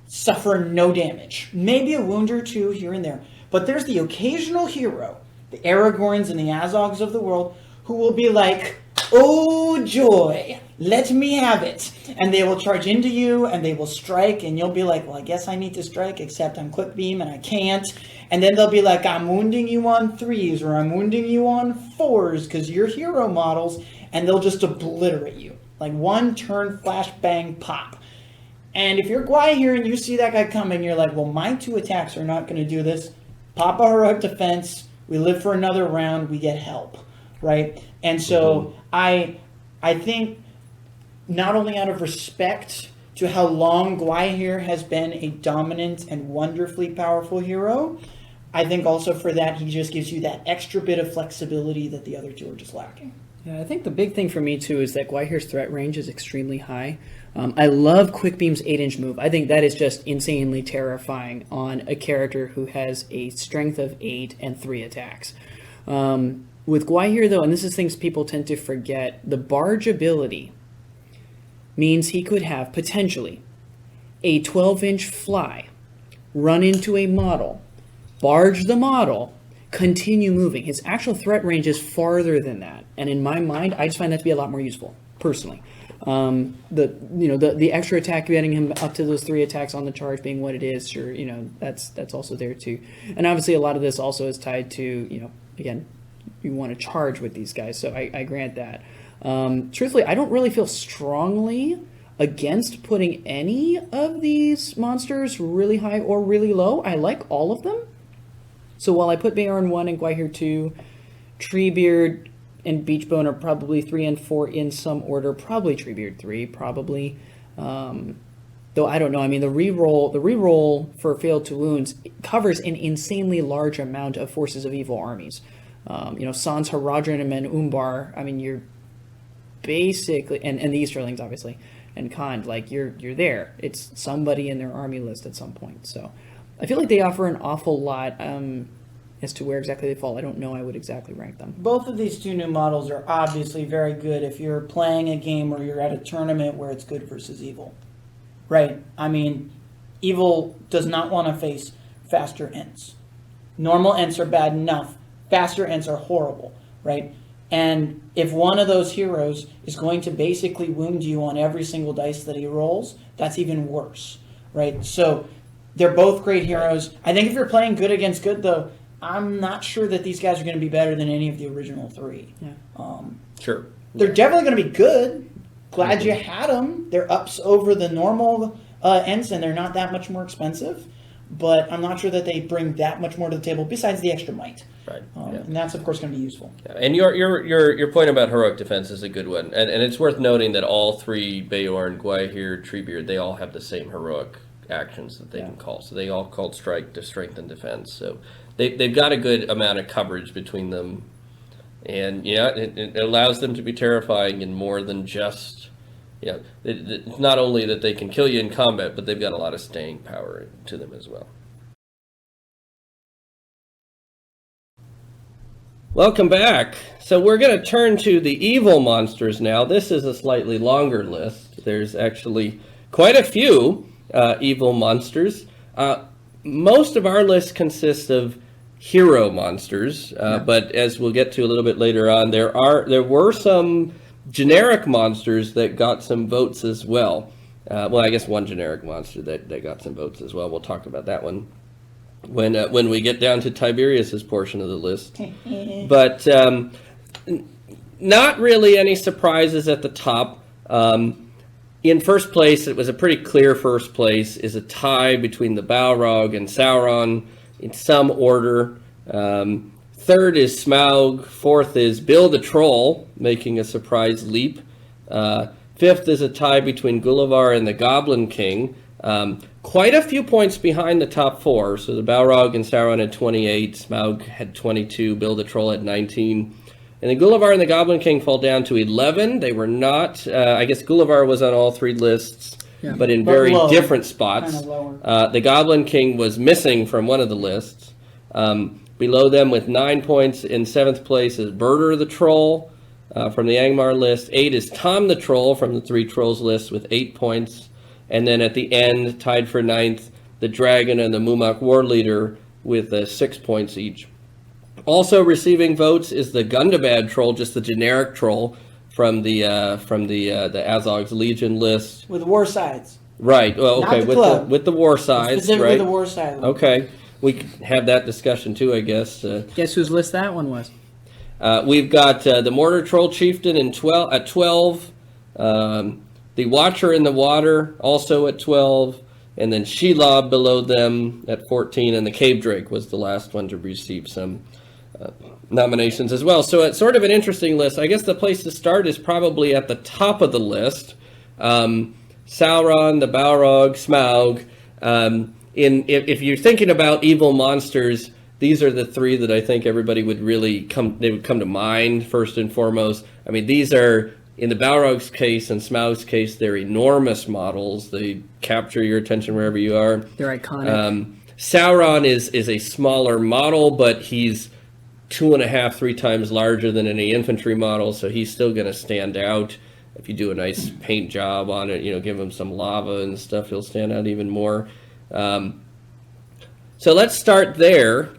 suffer no damage. Maybe a wound or two here and there, but there's the occasional hero, the Aragorns and the Azogs of the world, who will be like, oh joy, let me have it. And they will charge into you and they will strike, and you'll be like, well, I guess I need to strike, except I'm Quick Beam and I can't. And then they'll be like, I'm wounding you on 3s or I'm wounding you on 4s because you're hero models, and they'll just obliterate you. Like one turn, flash, bang, pop. And if you're Gwaihir and you see that guy coming, you're like, well, my 2 attacks are not going to do this. Pop a heroic defense, we live for another round, we get help. Right? And so I think not only out of respect to how long Gwaihir has been a dominant and wonderfully powerful hero, I think also for that he just gives you that extra bit of flexibility that the other 2 are just lacking. Yeah, I think the big thing for me too is that Gwaihir's threat range is extremely high. I love Quick Beam's 8-inch move. I think that is just insanely terrifying on a character who has a strength of 8 and 3 attacks. With Gwaihir, though, and this is things people tend to forget, the barge ability means he could have, potentially, a 12-inch fly, run into a model, barge the model, continue moving. His actual threat range is farther than that. And in my mind, I just find that to be a lot more useful, personally. The extra attack, getting him up to those 3 attacks on the charge being what it is, sure, that's also there too. And obviously a lot of this also is tied to, again, you want to charge with these guys, so I grant that. Truthfully, I don't really feel strongly against putting any of these monsters really high or really low. I like all of them. So while I put Beorn 1 and Gwaihir 2, Treebeard and Beachbone are probably 3 and 4 in some order. Probably Treebeard 3, probably. Though I don't know. I mean, the reroll for failed to wounds covers an insanely large amount of forces of evil armies. Sans, Haradrim, and Umbar. I mean, you're basically, and the Easterlings obviously, and Khand. Like you're there. It's somebody in their army list at some point. So I feel like they offer an awful lot. As to where exactly they fall, I don't know. I would exactly rank them. Both of these 2 new models are obviously very good if you're playing a game or you're at a tournament where it's good versus evil. Right? I mean, evil does not want to face faster ents. Normal ents are bad enough. Faster ents are horrible. Right? And if one of those heroes is going to basically wound you on every single dice that he rolls, that's even worse. Right? So they're both great heroes. I think if you're playing good against good, though, I'm not sure that these guys are going to be better than any of the original 3. Yeah. Sure. They're definitely going to be good. Glad you had them. They're ups over the normal ents, and they're not that much more expensive. But I'm not sure that they bring that much more to the table besides the extra might. Right. And that's, of course, going to be useful. Yeah. And your point about heroic defense is a good one. And it's worth noting that all 3, Beorn, Gwaihir, Treebeard, they all have the same heroic actions that they can call. So they all called strike to strengthen defense. So they've got a good amount of coverage between them, and it allows them to be terrifying in more than just it's not only that they can kill you in combat, but they've got a lot of staying power to them as well. Welcome back. So we're going to turn to the evil monsters now. This is a slightly longer list. There's actually quite a few evil monsters. Most of our list consists of hero monsters, but as we'll get to a little bit later on, there were some generic monsters that got some votes as well. Well, I guess one generic monster that got some votes as well. We'll talk about that one when we get down to Tiberius's portion of the list. But not really any surprises at the top. In first place, it was a pretty clear first place, is a tie between the Balrog and Sauron in some order. Third is Smaug. Fourth is Bill the Troll, making a surprise leap. Fifth is a tie between Gullivar and the Goblin King. Quite a few points behind the top four. So the Balrog and Sauron had 28, Smaug had 22, Bill the Troll had 19. And then Gullivar and the Goblin King fall down to 11. They were not, I guess Gullivar was on all three lists, but in very different spots. Kind of lower. The Goblin King was missing from one of the lists. Below them with 9 points in 7th place is Birder the Troll from the Angmar list. 8 is Tom the Troll from the Three Trolls list with 8 points. And then at the end, tied for 9th, the Dragon and the Mumak War Leader with 6 points each. Also receiving votes is the Gundabad Troll, just the generic troll from the Azog's Legion list. With war sides. Right. Well, okay. With the war sides. Specifically right. the war side. Okay. We can have that discussion too, I guess. Guess whose list that one was? We've got the Mortar Troll Chieftain at 12. The Watcher in the Water also at 12. And then Shelob below them at 14. And the Cave Drake was the last one to receive some nominations as well. So it's sort of an interesting list. I guess the place to start is probably at the top of the list. Sauron, the Balrog, Smaug. If you're thinking about evil monsters, these are the three that I think everybody would really come to mind first and foremost. I mean, these are, in the Balrog's case and Smaug's case, they're enormous models. They capture your attention wherever you are. They're iconic. Sauron is a smaller model, but he's 2.5, 3 times larger than any infantry model, so he's still going to stand out. If you do a nice paint job on it, give him some lava and stuff, he'll stand out even more. So let's start there.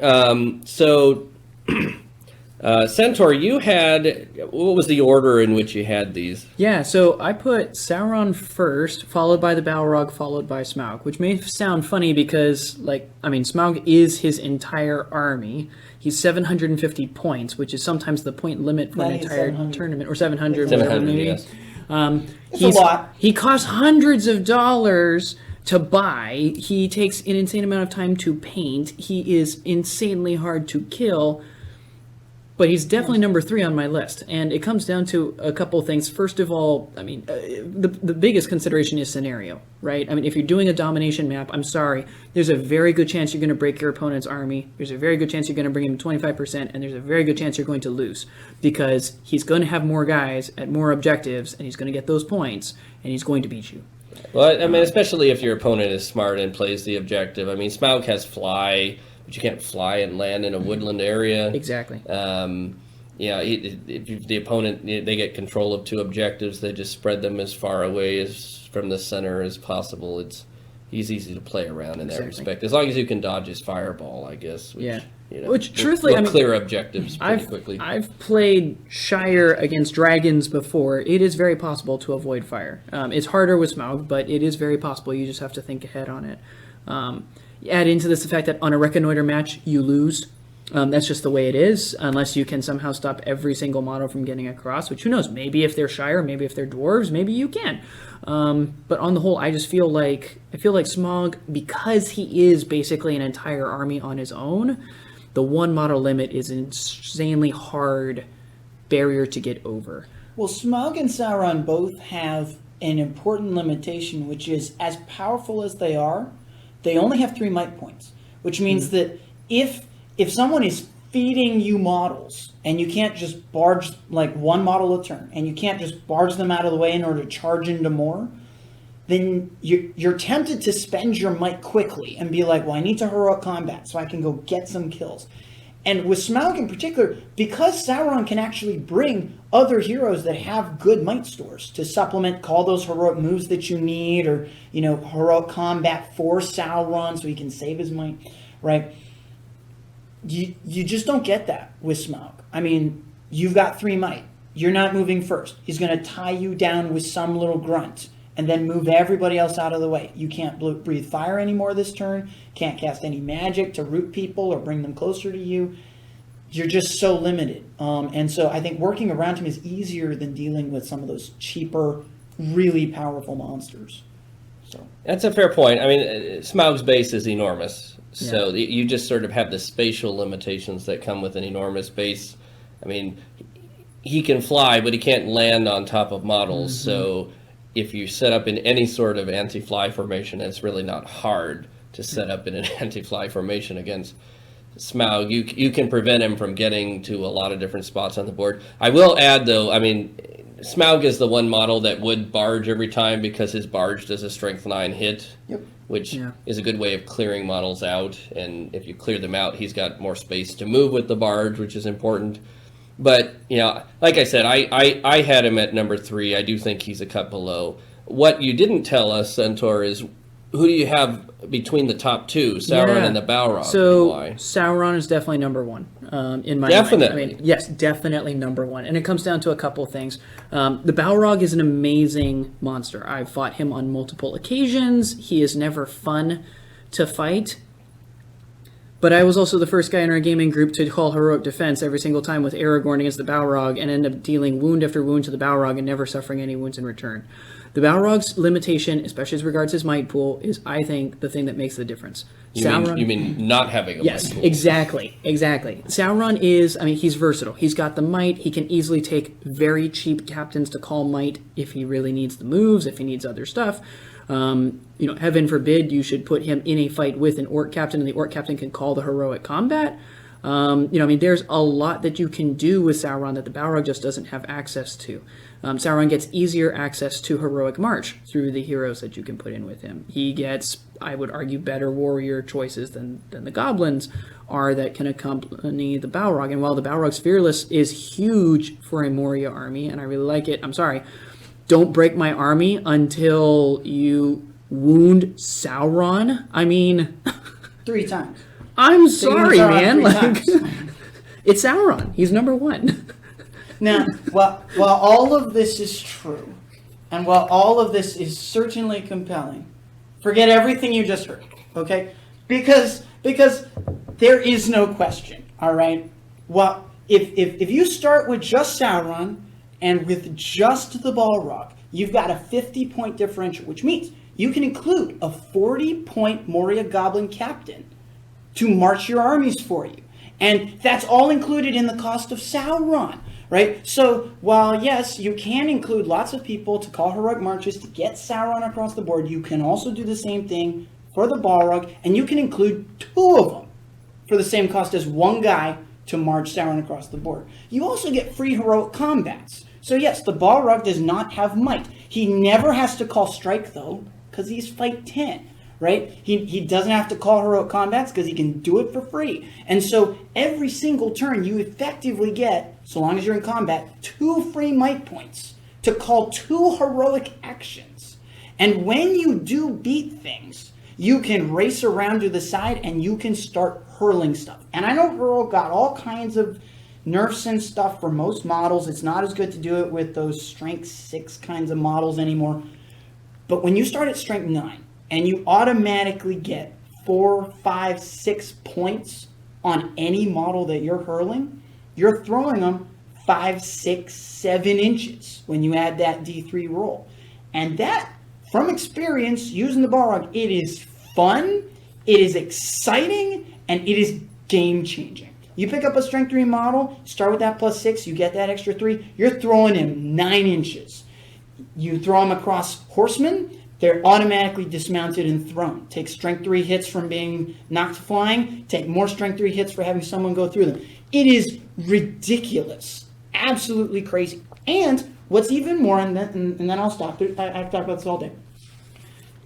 Centaur, you had, what was the order in which you had these? Yeah, so I put Sauron first, followed by the Balrog, followed by Smaug, which may sound funny because, Smaug is his entire army. He's 750 points, which is sometimes the point limit for an entire tournament, or 700, whatever maybe. Yes. It's a lot. He costs hundreds of dollars to buy. He takes an insane amount of time to paint. He is insanely hard to kill. But he's definitely number 3 on my list. And it comes down to a couple of things. First of all, the biggest consideration is scenario, right? If you're doing a domination map, I'm sorry, there's a very good chance you're going to break your opponent's army. There's a very good chance you're going to bring him 25%, and there's a very good chance you're going to lose. Because he's going to have more guys at more objectives, and he's going to get those points, and he's going to beat you. Well, especially if your opponent is smart and plays the objective. Smaug has fly, but you can't fly and land in a woodland area. Exactly. If the opponent, they get control of 2 objectives, they just spread them as far away as from the center as possible. He's easy to play around in that respect, as long as you can dodge his fireball, I guess. Which truthfully, clear objectives pretty quickly. I've played Shire against dragons before. It is very possible to avoid fire. It's harder with Smaug, but it is very possible. You just have to think ahead on it. Add into this the fact that on a reconnoiter match, you lose. That's just the way it is, unless you can somehow stop every single model from getting across, which who knows, maybe if they're Shire, maybe if they're dwarves, maybe you can. But on the whole, I just feel like Smaug, because he is basically an entire army on his own, the 1 model limit is an insanely hard barrier to get over. Well, Smaug and Sauron both have an important limitation, which is, as powerful as they are, they only have 3 might points, which means that if someone is feeding you models and you can't just barge 1 model a turn and you can't just barge them out of the way in order to charge into more, then you're tempted to spend your might quickly and be like, well, I need to heroic combat so I can go get some kills. And with Smaug in particular, because Sauron can actually bring other heroes that have good might stores to supplement, call those heroic moves that you need, or, heroic combat for Sauron so he can save his might, right? You just don't get that with Smaug. You've got 3 might. You're not moving first. He's going to tie you down with some little grunt and then move everybody else out of the way. You can't breathe fire anymore this turn. Can't cast any magic to root people or bring them closer to you. You're just so limited. And so I think working around him is easier than dealing with some of those cheaper really powerful monsters. So That's a fair point. I mean, Smaug's base is enormous, so you just sort of have the spatial limitations that come with an enormous base. I mean, he can fly, but he can't land on top of models. So if you set up in any sort of anti-fly formation, it's really not hard to set up in an anti-fly formation against Smaug. You can prevent him from getting to a lot of different spots on the board. I will add, though, I mean, Smaug is the one model that would barge every time because his barge does a strength 9 hit, which is a good way of clearing models out. And if you clear them out, he's got more space to move with the barge, which is important. But, you know, like I said, I had him at number 3. I do think he's a cut below. What you didn't tell us, Centaur, is who do you have between the top two, Sauron and the Balrog? So why? Sauron is definitely number one in my Definitely. mind. I mean, yes, definitely number one. And it comes down to a couple things. The Balrog is an amazing monster. I've fought him on multiple occasions. He is never fun to fight. But I was also the first guy in our gaming group to call heroic defense every single time with Aragorn against the Balrog and end up dealing wound after wound to the Balrog and never suffering any wounds in return. The Balrog's limitation, especially as regards his might pool, is, I think, the thing that makes the difference. You mean not having a yes, might pool? Exactly. Sauron is, I mean, he's versatile. He's got the might. He can easily take very cheap captains to call might if he really needs the moves, if he needs other stuff. Heaven forbid you should put him in a fight with an orc captain, and the orc captain can call the heroic combat. There's a lot that you can do with Sauron that the Balrog just doesn't have access to. Sauron gets easier access to heroic march through the heroes that you can put in with him. He gets, I would argue, better warrior choices than the goblins are that can accompany the Balrog. And while the Balrog's Fearless is huge for a Moria army, and I really like it, I'm sorry, don't break my army until you wound Sauron. I mean... 3 times. I'm sorry, man. Like, it's Sauron. He's number one. Now, while all of this is true, and while all of this is certainly compelling, forget everything you just heard, okay? Because there is no question, all right? Well, if you start with just Sauron and with just the Balrog, you've got a 50-point differential, which means you can include a 40-point Moria Goblin captain to march your armies for you. And that's all included in the cost of Sauron, right? So while, yes, you can include lots of people to call heroic marches to get Sauron across the board, you can also do the same thing for the Balrog, and you can include 2 of them for the same cost as 1 guy to march Sauron across the board. You also get free heroic combats. So yes, the Balrog does not have might. He never has to call strike, though, because he's fight 10. Right? He doesn't have to call heroic combats because he can do it for free. And so every single turn you effectively get, so long as you're in combat, 2 free might points to call 2 heroic actions. And when you do beat things, you can race around to the side and you can start hurling stuff. And I know Hurl got all kinds of nerfs and stuff for most models. It's not as good to do it with those strength 6 kinds of models anymore. But when you start at strength 9, and you automatically get 4, 5, 6 points on any model that you're hurling, you're throwing them 5, 6, 7 inches when you add that D3 roll. And that, from experience, using the Balrog, it is fun, it is exciting, and it is game-changing. You pick up a strength 3 model, start with that +6, you get that extra 3, you're throwing him 9 inches. You throw him across horsemen, they're automatically dismounted and thrown. Take strength 3 hits from being knocked flying. Take more strength 3 hits for having someone go through them. It is ridiculous. Absolutely crazy. And what's even more, and then I'll stop. I can talk about this all day.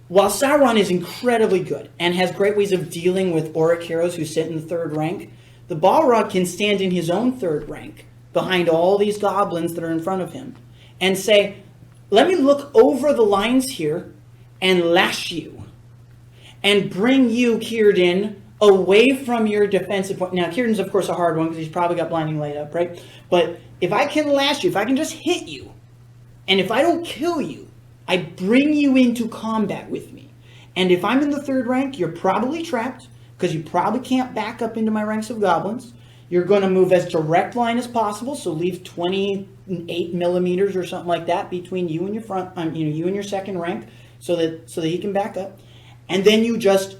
While Sauron is incredibly good and has great ways of dealing with Auric heroes who sit in the 3rd rank, the Balrog can stand in his own 3rd rank behind all these goblins that are in front of him and say, let me look over the lines here and lash you, and bring you, Círdan, away from your defensive point. Now, Círdan's, of course, a hard one, because he's probably got blinding light up, right? But if I can lash you, if I can just hit you, and if I don't kill you, I bring you into combat with me. And if I'm in the 3rd rank, you're probably trapped, because you probably can't back up into my ranks of goblins. You're going to move as direct line as possible, so leave 28 millimeters or something like that between you and your you and your second rank, so that he can back up, and then you just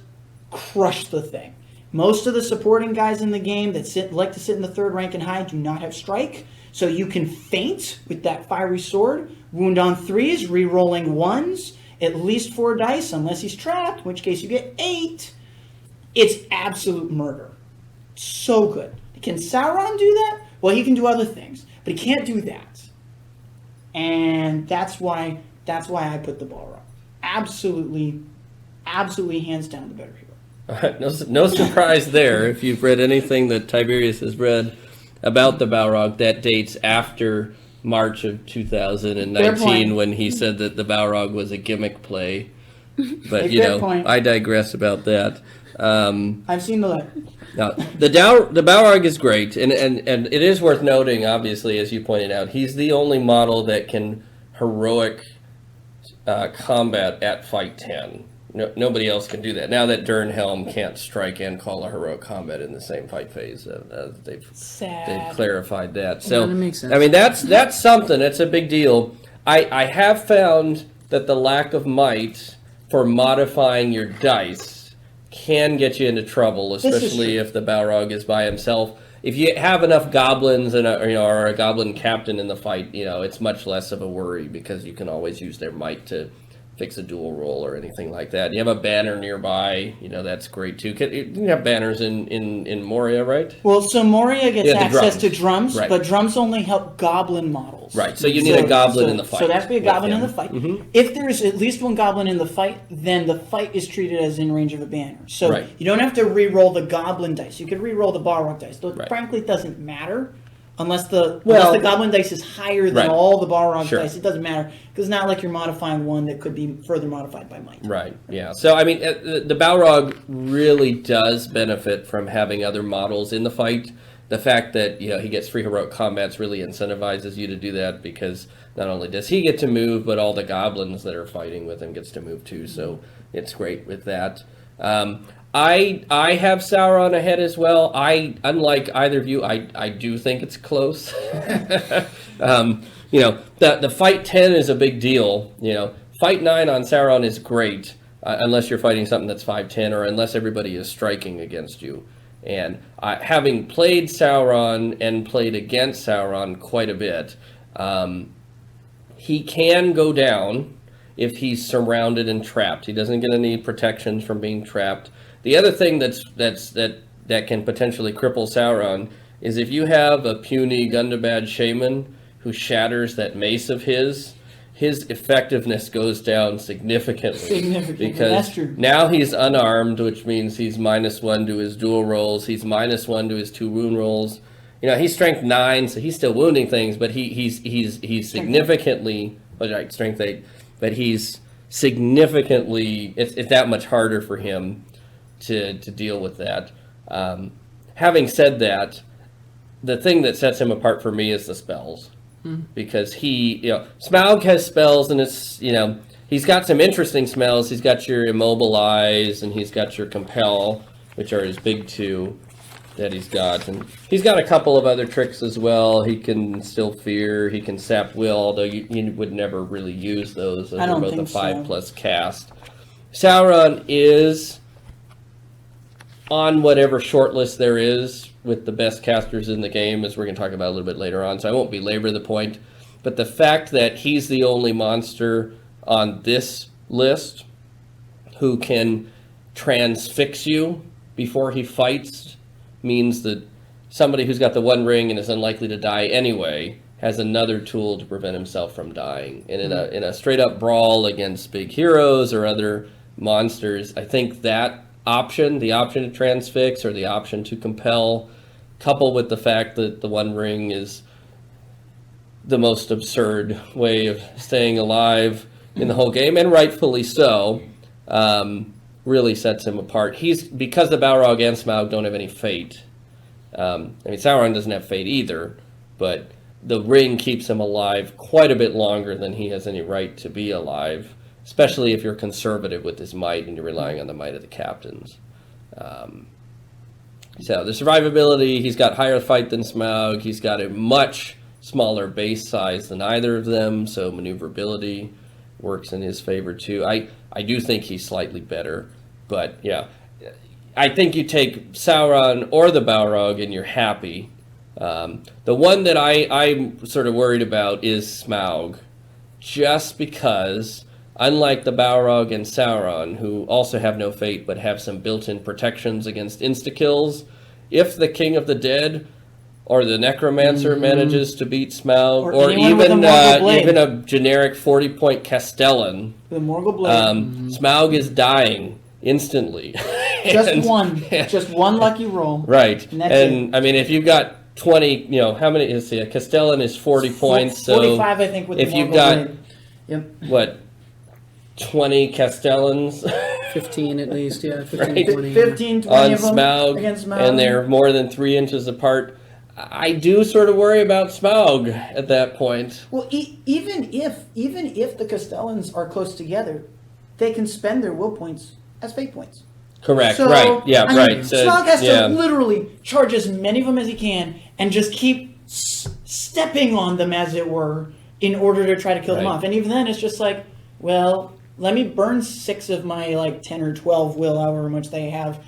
crush the thing. Most of the supporting guys in the game that like to sit in the third rank and high do not have strike, so you can feint with that fiery sword. Wound on 3s, re-rolling 1s, at least 4 dice, unless he's trapped, in which case you get 8. It's absolute murder. So good. Can Sauron do that? Well, he can do other things, but he can't do that. And that's why I put the Balrog. Absolutely, hands down the better hero. No surprise there. If you've read anything that Tiberius has read about the Balrog, that dates after March of 2019 when he said that the Balrog was a gimmick play. But, I digress about that. I've seen the letter. Now, the Balrog is great, and it is worth noting, obviously, as you pointed out, he's the only model that can heroic combat at Fight 10. Nobody else can do that. Now that Durnhelm can't strike and call a heroic combat in the same fight phase, they've clarified that. So, that makes sense. I mean, that's something. It's a big deal. I have found that the lack of might for modifying your dice can get you into trouble, especially if the Balrog is by himself. If you have enough goblins and or a goblin captain in the fight, it's much less of a worry because you can always use their might to fix a dual roll or anything like that. You have a banner nearby, that's great too. You have banners in Moria, right? Well, so Moria gets access drums. to drums, Right. but drums only help goblin models. Right, so you need a goblin in the fight. So that's be a goblin in the fight. Mm-hmm. If there's at least one goblin in the fight, then the fight is treated as in range of a banner. So you don't have to re-roll the goblin dice. You could re-roll the Balrog dice. Though frankly, it doesn't matter. Unless the goblin dice is higher than all the Balrog dice, it doesn't matter because it's not like you're modifying one that could be further modified by might. Right. Yeah. So I mean, the Balrog really does benefit from having other models in the fight. The fact that he gets free heroic combats really incentivizes you to do that because not only does he get to move, but all the goblins that are fighting with him gets to move too. So it's great with that. I have Sauron ahead as well. Unlike either of you, I do think it's close. The fight 10 is a big deal. Fight 9 on Sauron is great, unless you're fighting something that's 5-10 or unless everybody is striking against you. And having played Sauron and played against Sauron quite a bit, he can go down if he's surrounded and trapped. He doesn't get any protections from being trapped. The other thing that can potentially cripple Sauron is if you have a puny Gundabad shaman who shatters that mace of his effectiveness goes down significantly. Because now he's unarmed, which means he's -1 to his dual rolls. He's -1 to his 2 wound rolls. He's strength 9, so he's still wounding things, but he's significantly strength 8, but he's significantly it's that much harder for him to deal with that. Having said that, the thing that sets him apart for me is the spells. Because Smaug has spells, and it's, he's got some interesting spells. He's got your Immobilize, and he's got your Compel, which are his big 2 that he's got. And he's got a couple of other tricks as well. He can Still Fear, he can Sap Will, although you would never really use those. Those are both a 5+ cast. Sauron is on whatever shortlist there is with the best casters in the game, as we're going to talk about a little bit later on, so I won't belabor the point. But the fact that he's the only monster on this list who can transfix you before he fights means that somebody who's got the One Ring and is unlikely to die anyway has another tool to prevent himself from dying. And in a straight-up brawl against big heroes or other monsters, I think that option, the option to transfix or the option to compel, coupled with the fact that the One Ring is the most absurd way of staying alive in the whole game, and rightfully so, really sets him apart. Because the Balrog and Smaug don't have any fate. Sauron doesn't have fate either, but the ring keeps him alive quite a bit longer than he has any right to be alive, especially if you're conservative with his might and you're relying on the might of the captains. So the survivability, he's got higher fight than Smaug. He's got a much smaller base size than either of them, so maneuverability works in his favor too. I do think he's slightly better, but yeah. I think you take Sauron or the Balrog and you're happy. The one that I'm sort of worried about is Smaug, just because, unlike the Balrog and Sauron, who also have no fate but have some built-in protections against insta-kills, if the King of the Dead or the Necromancer manages to beat Smaug, or even a generic 40-point Castellan, the Morgul Blade. Smaug is dying instantly. Just one lucky roll. Right. And I mean, if you've got 20, how many is a Castellan is 40 points. 45, I think, with if the you've got, Blade. what, 20 Castellans? 15 at least, yeah. 15, Right. 20. 15, 20 on of them Smaug, against Smaug. and they're more than 3 inches apart. I do sort of worry about Smaug at that point. Well, even if the Castellans are close together, they can spend their will points as fate points. Correct, So, right, yeah, I mean, right. So, Smaug has yeah. to literally charge as many of them as he can and just keep stepping on them, as it were, in order to try to kill them Right. off. And even then, it's just like, well, let me burn 6 of my 10 or 12 will, however much they have,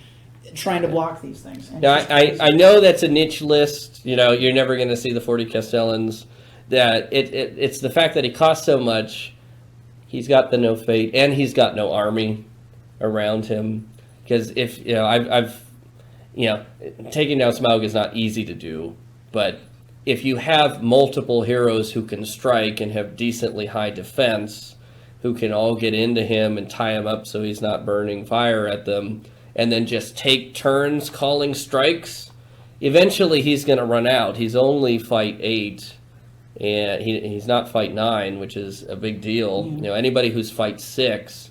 trying to block these things. And Now, it's just I know that's a niche list. You're never going to see the 40 Castellans. That it's the fact that he costs so much. He's got the no fate, and he's got no army around him. Because if I've taking down Smaug is not easy to do, but if you have multiple heroes who can strike and have decently high defense, who can all get into him and tie him up so he's not burning fire at them, and then just take turns calling strikes, eventually he's going to run out. He's only fight 8, and he's not fight 9, which is a big deal. Anybody who's fight 6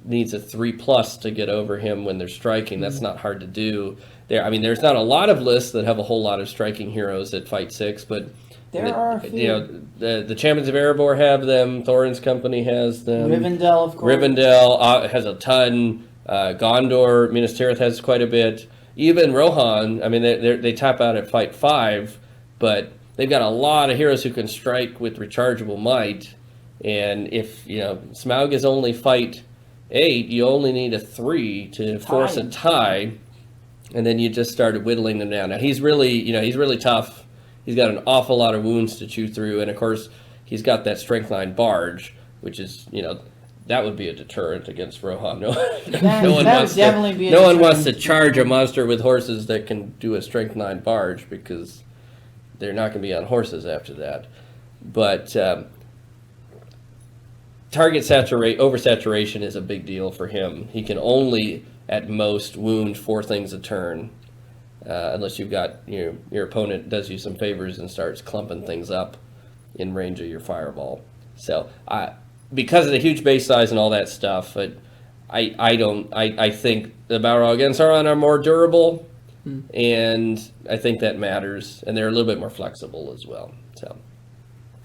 needs a 3+ to get over him when they're striking. That's not hard to do. There's not a lot of lists that have a whole lot of striking heroes at fight 6, but there are a few. The Champions of Erebor have them. Thorin's company has them. Rivendell, of course. Rivendell has a ton. Gondor, Minas Tirith has quite a bit. Even Rohan, they tap out at fight 5, but they've got a lot of heroes who can strike with rechargeable might. And if Smaug is only fight 8, you only need a 3 to force a tie, and then you just started whittling them down. Now he's really tough. He's got an awful lot of wounds to chew through, and of course he's got that strength 9 barge, which is that would be a deterrent against Rohan. No one wants to charge a monster with horses that can do a strength 9 barge, because they're not going to be on horses after that. But target oversaturation is a big deal for him. He can only, at most, wound 4 things a turn, unless you've got your opponent does you some favors and starts clumping things up in range of your fireball. So because of the huge base size and all that stuff, I think the Balrog and Sauron are more durable, and I think that matters, and they're a little bit more flexible as well. So,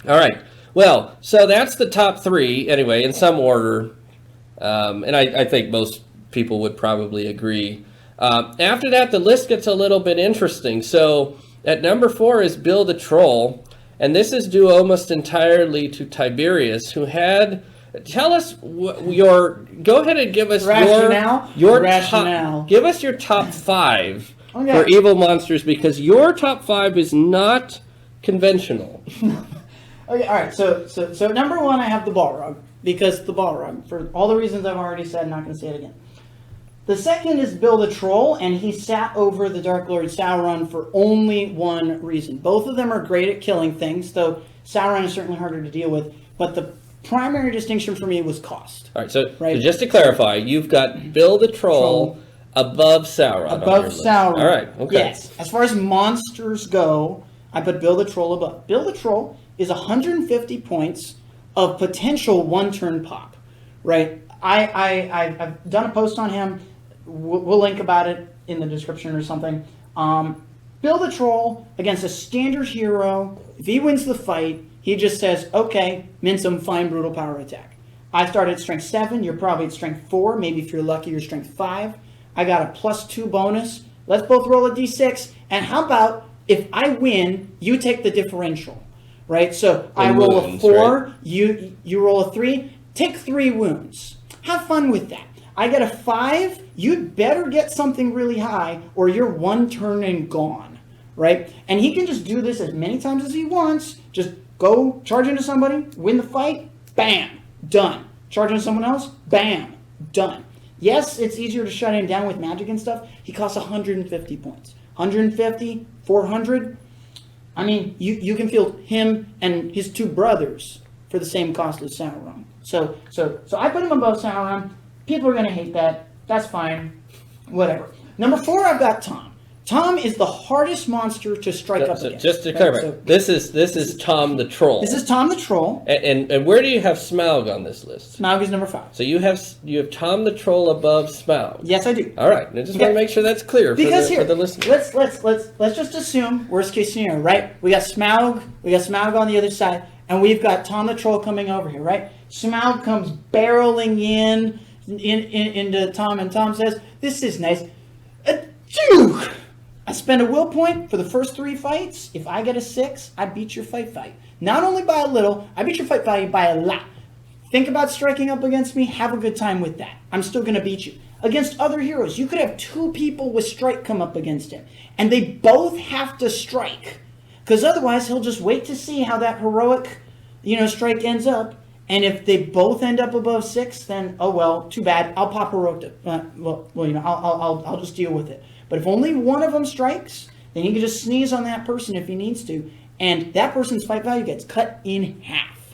all right. Well, so that's the top 3, anyway, in some order, and I think most people would probably agree. After that, the list gets a little bit interesting. So at number 4 is Bill the Troll, and this is due almost entirely to Tiberius, who had... Tell us go ahead and give us your rationale. Give us your top 5 Okay. for evil monsters, because your top 5 is not conventional. Okay, all right. So number 1, I have the Balrog, because the Balrog, for all the reasons I've already said, I'm not going to say it again. The second is Bill the Troll, and he sat over the Dark Lord Sauron for only one reason. Both of them are great at killing things, though Sauron is certainly harder to deal with. But the primary distinction for me was cost. All right, so just to clarify, you've got Bill the Troll above Sauron. Above Sauron. All right, okay. Yes. As far as monsters go, I put Bill the Troll above. Bill the Troll is 150 points of potential one-turn pop, right? I've done a post on him. We'll link about it in the description or something. Bill the Troll against a standard hero. If he wins the fight, he just says, okay, mince him, fine, brutal power attack. I started at strength 7. You're probably at strength 4. Maybe if you're lucky, you're strength 5. I got a +2 bonus let's both roll a d6, and how about if I win, you take the differential, right? So I roll a 4, right? You roll a 3, take 3 wounds. Have fun with that. I get a 5, you'd better get something really high, or you're 1 turn and gone, right? And he can just do this as many times as he wants. Just go charge into somebody, win the fight, bam, done. Charge into someone else, bam, done. Yes, it's easier to shut him down with magic and stuff. He costs 150 points. 150, 400. I mean, you can field him and his 2 brothers for the same cost as Sauron. So I put him above Sauron. People are going to hate that. That's fine. Whatever. Number 4, I've got Tom. Tom is the hardest monster to strike up against. Just to clarify, this is Tom the Troll. This is Tom the Troll. And where do you have Smaug on this list? Smaug is number 5. So you have Tom the Troll above Smaug. Yes, I do. All right. I just want to make sure that's clear for the listeners. Let's just assume worst case scenario, right? We got Smaug on the other side, and we've got Tom the Troll coming over here, right? Smaug comes barreling into Tom, and Tom says, "This is nice. Achoo! I spend a will point for the first 3 fights. If I get a 6, I beat your fight. Not only by a little, I beat your fight value by a lot. Think about striking up against me. Have a good time with that. I'm still going to beat you. Against other heroes, you could have 2 people with strike come up against him, and they both have to strike, because otherwise he'll just wait to see how that heroic, strike ends up. And if they both end up above 6, then oh well, too bad. I'll pop heroic. I'll just deal with it. But if only one of them strikes, then he can just sneeze on that person if he needs to, and that person's fight value gets cut in half.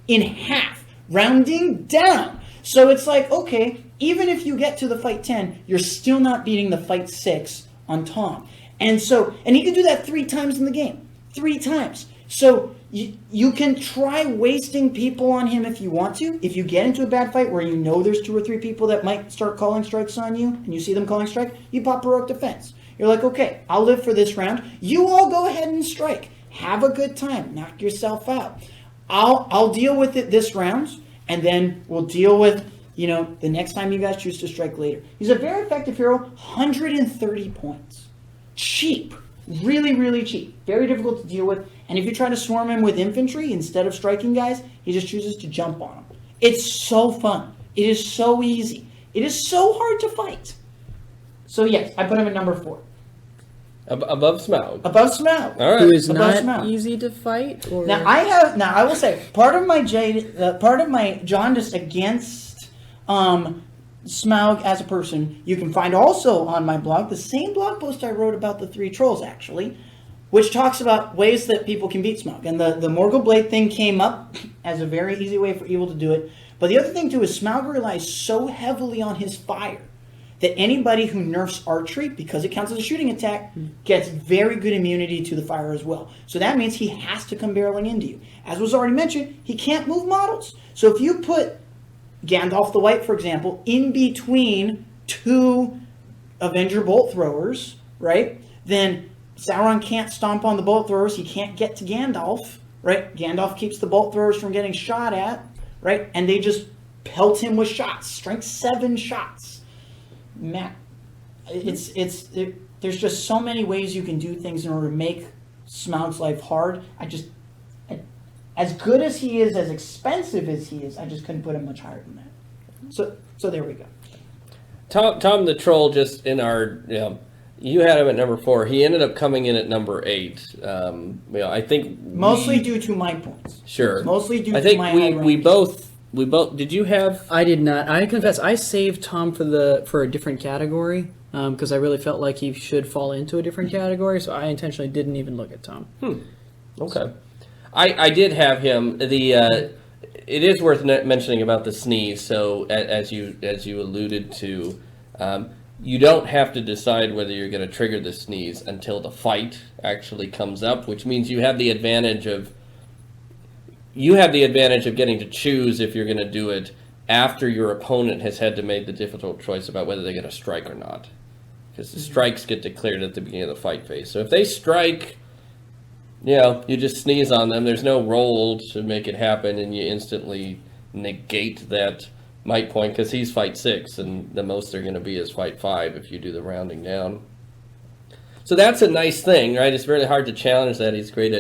In half, rounding down. So it's like, okay, even if you get to the fight 10, you're still not beating the fight 6 on Tom. And he can do that 3 times in the game. 3 times. So you can try wasting people on him if you want to. If you get into a bad fight where you know there's 2 or 3 people that might start calling strikes on you, and you see them calling strike, you pop heroic defense. You're like, okay, I'll live for this round. You all go ahead and strike. Have a good time. Knock yourself out. I'll deal with it this round, and then we'll deal with, the next time you guys choose to strike later. He's a very effective hero, 130 points. Cheap. Really, really cheap. Very difficult to deal with. And if you try to swarm him with infantry instead of striking guys, he just chooses to jump on them. It's so fun. It is so easy. It is so hard to fight. So yes, I put him at number 4. Above Smaug. Above Smaug. All right. Who is above not Smaug. easy to fight? Or... Now I will say part of my jaundice against Smaug as a person, you can find also on my blog, the same blog post I wrote about the 3 trolls actually, which talks about ways that people can beat Smaug. And the Morgul Blade thing came up as a very easy way for evil to do it. But the other thing too is Smaug relies so heavily on his fire that anybody who nerfs archery, because it counts as a shooting attack, gets very good immunity to the fire as well. So that means he has to come barreling into you. As was already mentioned, he can't move models. So if you put Gandalf the White, for example, in between 2 Avenger bolt throwers, right, then Sauron can't stomp on the bolt throwers. He can't get to Gandalf, right? Gandalf keeps the bolt throwers from getting shot at, right? And they just pelt him with shots, strength 7 shots. Man, there's just so many ways you can do things in order to make Smaug's life hard. As good as he is, as expensive as he is, I just couldn't put him much higher than that. So there we go. Tom the Troll, just in our, you had him at number 4. He ended up coming in at number 8. I think mostly due to my points. Sure. Mostly due to my high ranking. we both. Did you have? I did not. I confess, I saved Tom for a different category because I really felt like he should fall into a different category. So I intentionally didn't even look at Tom. Okay. I did have him. It is worth mentioning about the sneeze. So as you alluded to, you don't have to decide whether you're going to trigger the sneeze until the fight actually comes up, which means you have the advantage of getting to choose if you're going to do it after your opponent has had to make the difficult choice about whether they're going to strike or not, because the strikes get declared at the beginning of the fight phase. So if they strike, you just sneeze on them. There's no roll to make it happen, and you instantly negate that might point, because he's fight 6, and the most they're going to be is fight 5 if you do the rounding down. that's a nice thing, right? It's really hard to challenge that. He's great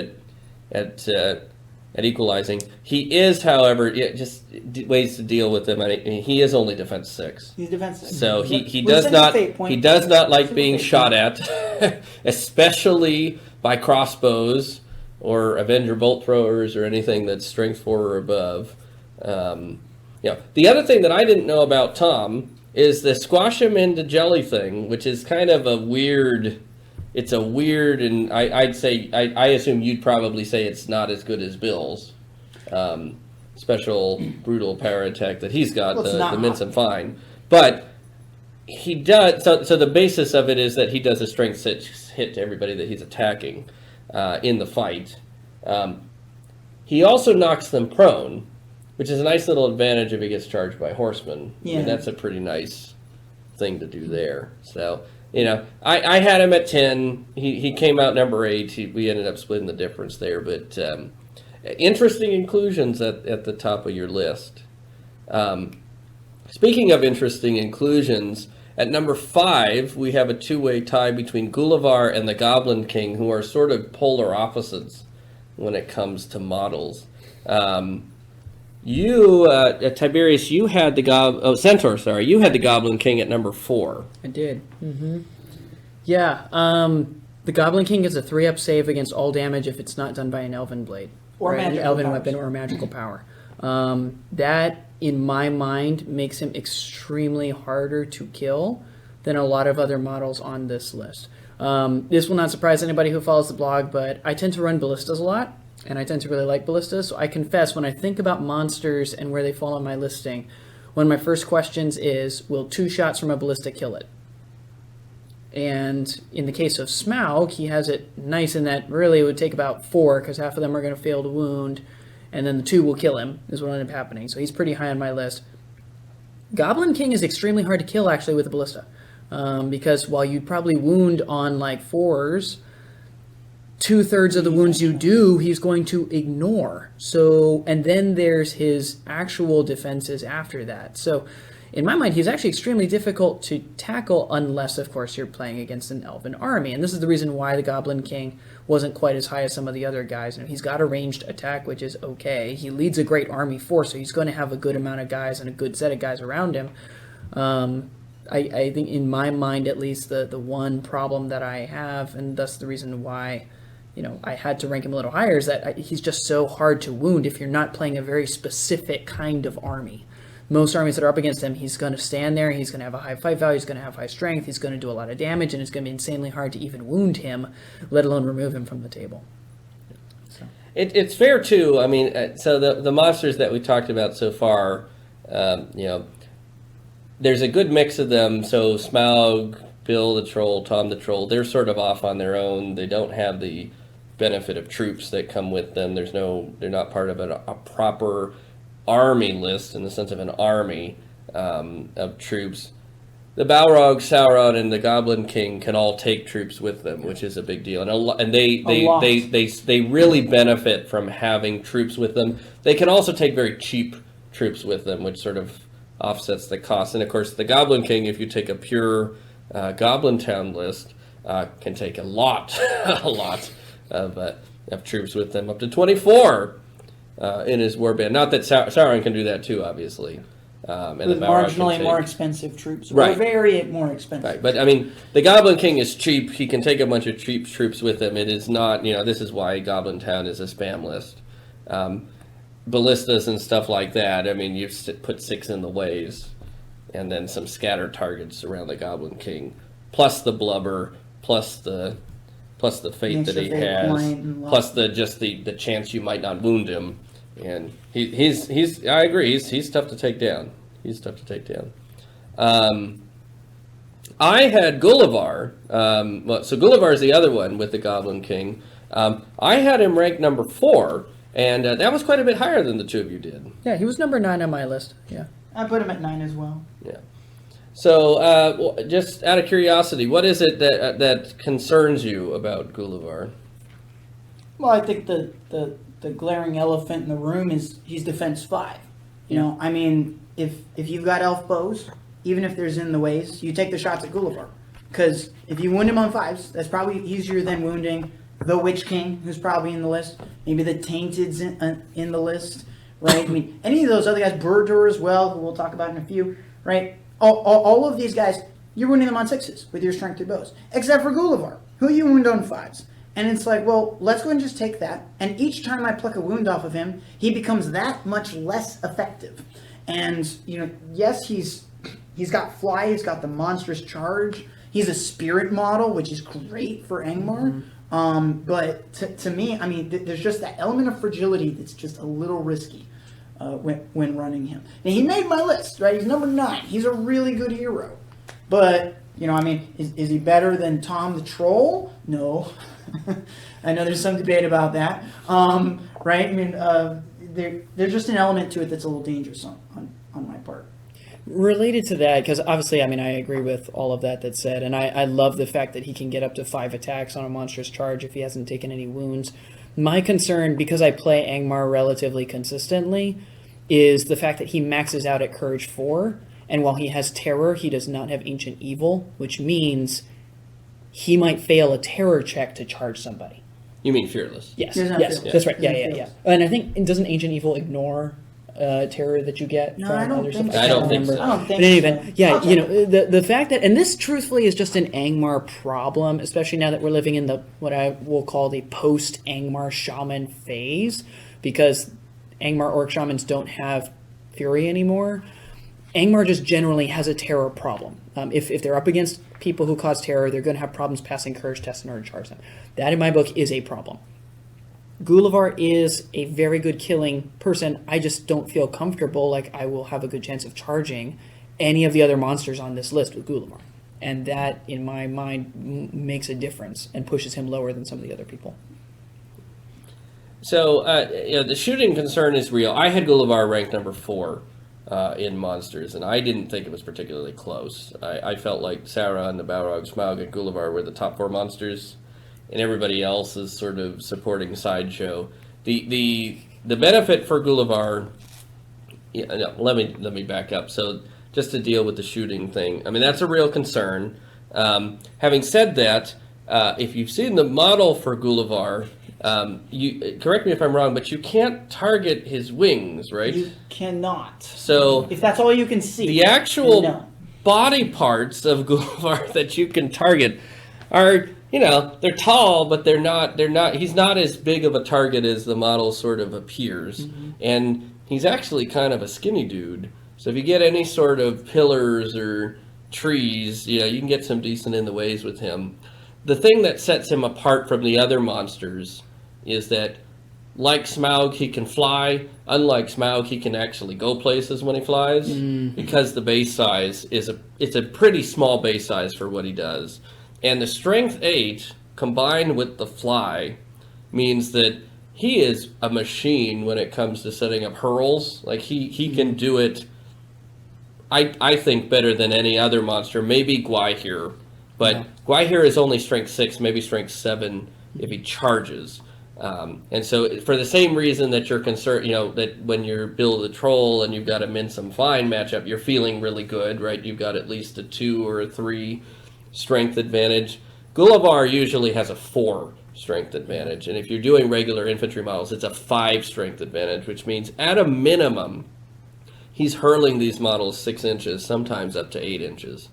at equalizing. He is, however, just ways to deal with him. I mean, he is only defense 6. He's defense 6. So he does not like being shot at, especially by crossbows or Avenger bolt throwers or anything that's strength 4 or above. The other thing that I didn't know about Tom is the squash him into jelly thing, which is kind of a weird. It's a weird, and I'd say, I assume you'd probably say it's not as good as Bill's special brutal power attack that he's got, the mince and fine. But he does, so the basis of it is that he does a strength 6 hit to everybody that he's attacking in the fight. He also knocks them prone, which is a nice little advantage if he gets charged by horsemen. Yeah. I mean, that's a pretty nice thing to do there. So, I had him at 10. He came out number 8. We ended up splitting the difference there. But interesting inclusions at the top of your list. Speaking of interesting inclusions, at number 5, we have a 2-way tie between Gullivar and the Goblin King, who are sort of polar opposites when it comes to models. Tiberius, you had the Centaur, sorry. You had the Goblin King at number 4. I did. Mm-hmm. Yeah. The Goblin King gets a 3-up save against all damage if it's not done by an Elven blade. Or an magical Elven powers. weapon or magical power. That, in my mind, makes him extremely harder to kill than a lot of other models on this list. This will not surprise anybody who follows the blog, but I tend to run ballistas a lot. And I tend to really like ballistas, so I confess, when I think about monsters and where they fall on my listing, one of my first questions is, will 2 shots from a ballista kill it? And in the case of Smaug, he has it nice in that really it would take about 4, because half of them are going to fail to wound, and then the 2 will kill him, is what ended up happening. So he's pretty high on my list. Goblin King is extremely hard to kill, actually, with a ballista, because while you'd probably wound on, 4s, 2/3 of the wounds you do, he's going to ignore. So, and then there's his actual defenses after that. So, in my mind, he's actually extremely difficult to tackle unless, of course, you're playing against an elven army. And this is the reason why the Goblin King wasn't quite as high as some of the other guys. He's got a ranged attack, which is okay. He leads a great army force, so he's going to have a good amount of guys and a good set of guys around him. I think, in my mind at least, the one problem that I have, and thus the reason why I had to rank him a little higher, is that he's just so hard to wound if you're not playing a very specific kind of army. Most armies that are up against him, he's going to stand there, he's going to have a high fight value, he's going to have high strength, he's going to do a lot of damage, and it's going to be insanely hard to even wound him, let alone remove him from the table. So. It's fair, too. I mean, so the monsters that we talked about so far, there's a good mix of them. So Smaug, Bill the Troll, Tom the Troll, they're sort of off on their own. They don't have the benefit of troops that come with them. They're not part of a proper army list in the sense of an army of troops. The Balrog, Sauron, and the Goblin King can all take troops with them, which is a big deal. And they really benefit from having troops with them. They can also take very cheap troops with them, which sort of offsets the cost. And of course, the Goblin King, if you take a pure Goblin Town list, can take a lot of troops with them, up to 24 in his warband. Not that Sauron can do that too, obviously. With marginally more expensive troops. Right. Or very more expensive. Right, but I mean, the Goblin King is cheap. He can take a bunch of cheap troops with him. It is not, this is why Goblin Town is a spam list. Ballistas and stuff like that, I mean, you put 6 in the ways, and then some scattered targets around the Goblin King, plus the blubber, plus the fate that he has, plus the chance you might not wound him. And he's I agree, he's tough to take down. He's tough to take down. I had Gullivar. So Gullivar is the other one with the Goblin King. I had him ranked number 4, and that was quite a bit higher than the two of you did. Yeah, he was number 9 on my list. Yeah, I put him at 9 as well. Yeah. So, just out of curiosity, what is it that concerns you about Gullivar? Well, I think the glaring elephant in the room is he's defense 5. I mean, if you've got elf bows, even if there's in the ways, you take the shots at Gullivar. because if you wound him on 5s, that's probably easier than wounding the Witch King, who's probably in the list. Maybe the Tainted's in the list, right? I mean, any of those other guys, Burdur as well, who we'll talk about in a few, right? All of these guys, you're wounding them on 6s with your strength 3 bows, except for Gullivar, who you wound on 5s. And it's like, well, let's go and just take that. And each time I pluck a wound off of him, he becomes that much less effective. And, yes, he's got fly, he's got the monstrous charge. He's a spirit model, which is great for Angmar. But to me, I mean, there's just that element of fragility that's just a little risky when running him. Now, he made my list, right? He's number 9. He's a really good hero. But, I mean, is he better than Tom the Troll? No. I know there's some debate about that, right? I mean, there's just an element to it that's a little dangerous on my part. Related to that, because obviously, I mean, I agree with all of that's said, and I love the fact that he can get up to 5 attacks on a monstrous charge if he hasn't taken any wounds. My concern, because I play Angmar relatively consistently, is the fact that he maxes out at Courage 4, and while he has Terror, he does not have Ancient Evil, which means he might fail a Terror check to charge somebody. You mean Fearless? Yes, Fearless. that's right. Yeah. And I think, doesn't Ancient Evil ignore terror that you get No, from I don't other think stuff? so. I don't think so. I don't think But in any so. event, yeah, Okay. the fact that, and this truthfully is just an Angmar problem, especially now that we're living in the what I will call the post-Angmar shaman phase, because Angmar orc shamans don't have fury anymore. Angmar just generally has a terror problem. If they're up against people who cause terror, they're going to have problems passing courage tests in order to charge them. That, in my book, is a problem. Gullivar is a very good killing person. I just don't feel comfortable like I will have a good chance of charging any of the other monsters on this list with Gullivar. And that, in my mind, makes a difference and pushes him lower than some of the other people. So, the shooting concern is real. I had Gullivar ranked number 4 in monsters, and I didn't think it was particularly close. I felt like Sauron, the Balrog, Smaug, and Gullivar were the top 4 monsters, and everybody else is sort of supporting sideshow. The benefit for Gullivar, let me back up. So just to deal with the shooting thing, I mean, that's a real concern. Having said that, if you've seen the model for Gullivar, you correct me if I'm wrong, but you can't target his wings, right? You cannot. So If that's all you can see. the actual No. body parts of Gullivar that you can target are, they're tall, but they're not, he's not as big of a target as the model sort of appears. Mm-hmm. And he's actually kind of a skinny dude. So if you get any sort of pillars or trees, you can get some decent in the ways with him. The thing that sets him apart from the other monsters is that, like Smaug, he can fly. Unlike Smaug, he can actually go places when he flies, because the base size it's a pretty small base size for what he does. And the strength 8 combined with the fly means that he is a machine when it comes to setting up hurls. Like he can do it, I think, better than any other monster. Maybe Gwaihir, but Gwaihir is only strength 6, maybe strength 7 if he charges. And so for the same reason that you're concerned, that when you're build a troll and you've got a Minsum Fine matchup, you're feeling really good, right? You've got at least a 2 or a 3 strength advantage. Gullivar usually has a 4 strength advantage. And if you're doing regular infantry models, it's a 5 strength advantage, which means at a minimum, he's hurling these models 6 inches, sometimes up to 8 inches.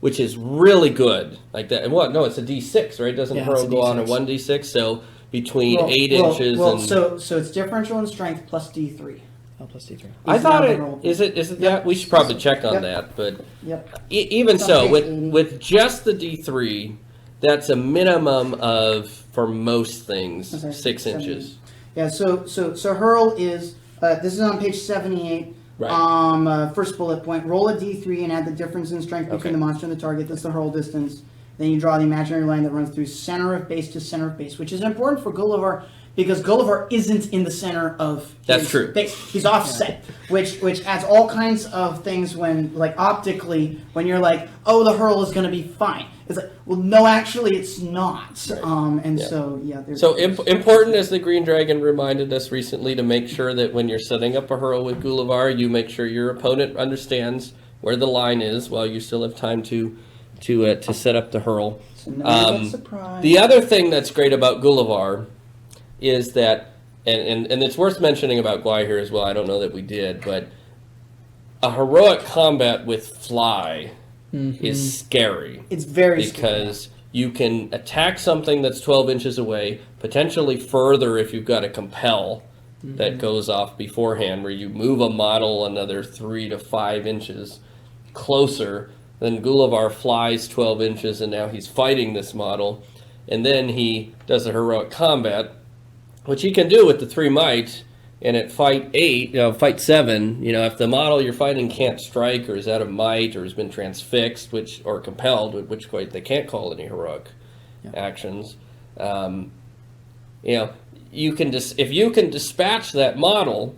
Which is really good, like that. And no, it's a D6, right? Doesn't hurl go on a 1D6? So between 8 inches and so it's differential in strength plus D3. Oh, plus D3. I thought is it Yep. that? We should probably check on Yep. that. But Yep. even It's so, on page 80. with just the D3, that's a minimum of, for most things, Okay, 6 inches. Yeah. So hurl is this is on page 78. Right. First bullet point: roll a D3 and add the difference in strength between Okay. the monster and the target. That's the hurl distance. Then you draw the imaginary line that runs through center of base to center of base, which is important for Gullivar because Gullivar isn't in the center of That's his true. base. He's offset, which adds all kinds of things when, like, optically, when you're like, oh, the hurl is going to be fine. It's like, well, no, actually, it's not. Right. So Important, as the Green Dragon reminded us recently, to make sure that when you're setting up a hurl with Gullivar, you make sure your opponent understands where the line is while you still have time to to set up the hurl. So no surprise. The other thing that's great about Gullivar is that, and it's worth mentioning about Gwai here as well. I don't know that we did, but a heroic combat with fly is scary. It's very scary. Because you can attack something that's 12 inches away, potentially further if you've got a compel that goes off beforehand, where you move a model another 3 to 5 inches closer. Then Gullivar flies 12 inches, and now he's fighting this model. And then he does a heroic combat, which he can do with the 3 might. And at fight 7, if the model you're fighting can't strike or is out of might or has been transfixed, or compelled, which quite they can't call any heroic actions, you can if you can dispatch that model,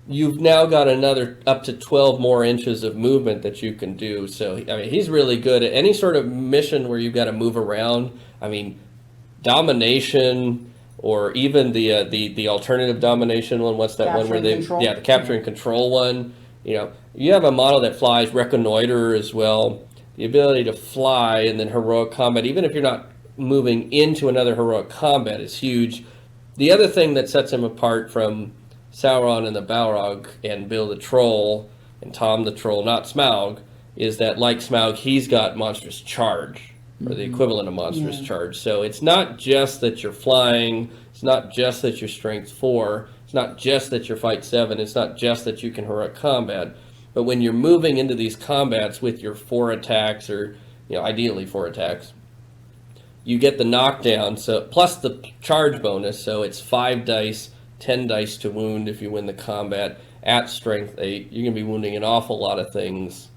you've now got another up to 12 more inches of movement that you can do. So he's really good at any sort of mission where you've got to move around. Domination. Or even the alternative domination one. What's that capture one where they control. The capture and control one. You have a model that flies reconnoiter as well. The ability to fly and then heroic combat, even if you're not moving into another heroic combat, is huge. The other thing that sets him apart from Sauron and the Balrog and Bill the Troll and Tom the Troll, not Smaug, is that like Smaug, he's got monstrous charge. Or the equivalent of monstrous charge. So it's not just that you're flying, it's not just that you're strength 4, it's not just that you're fight 7, it's not just that you can heroic combat, but when you're moving into these combats with your 4 attacks, or ideally 4 attacks, you get the knockdown, so plus the charge bonus, so it's 5 dice, 10 dice to wound if you win the combat. At strength 8, you're going to be wounding an awful lot of things.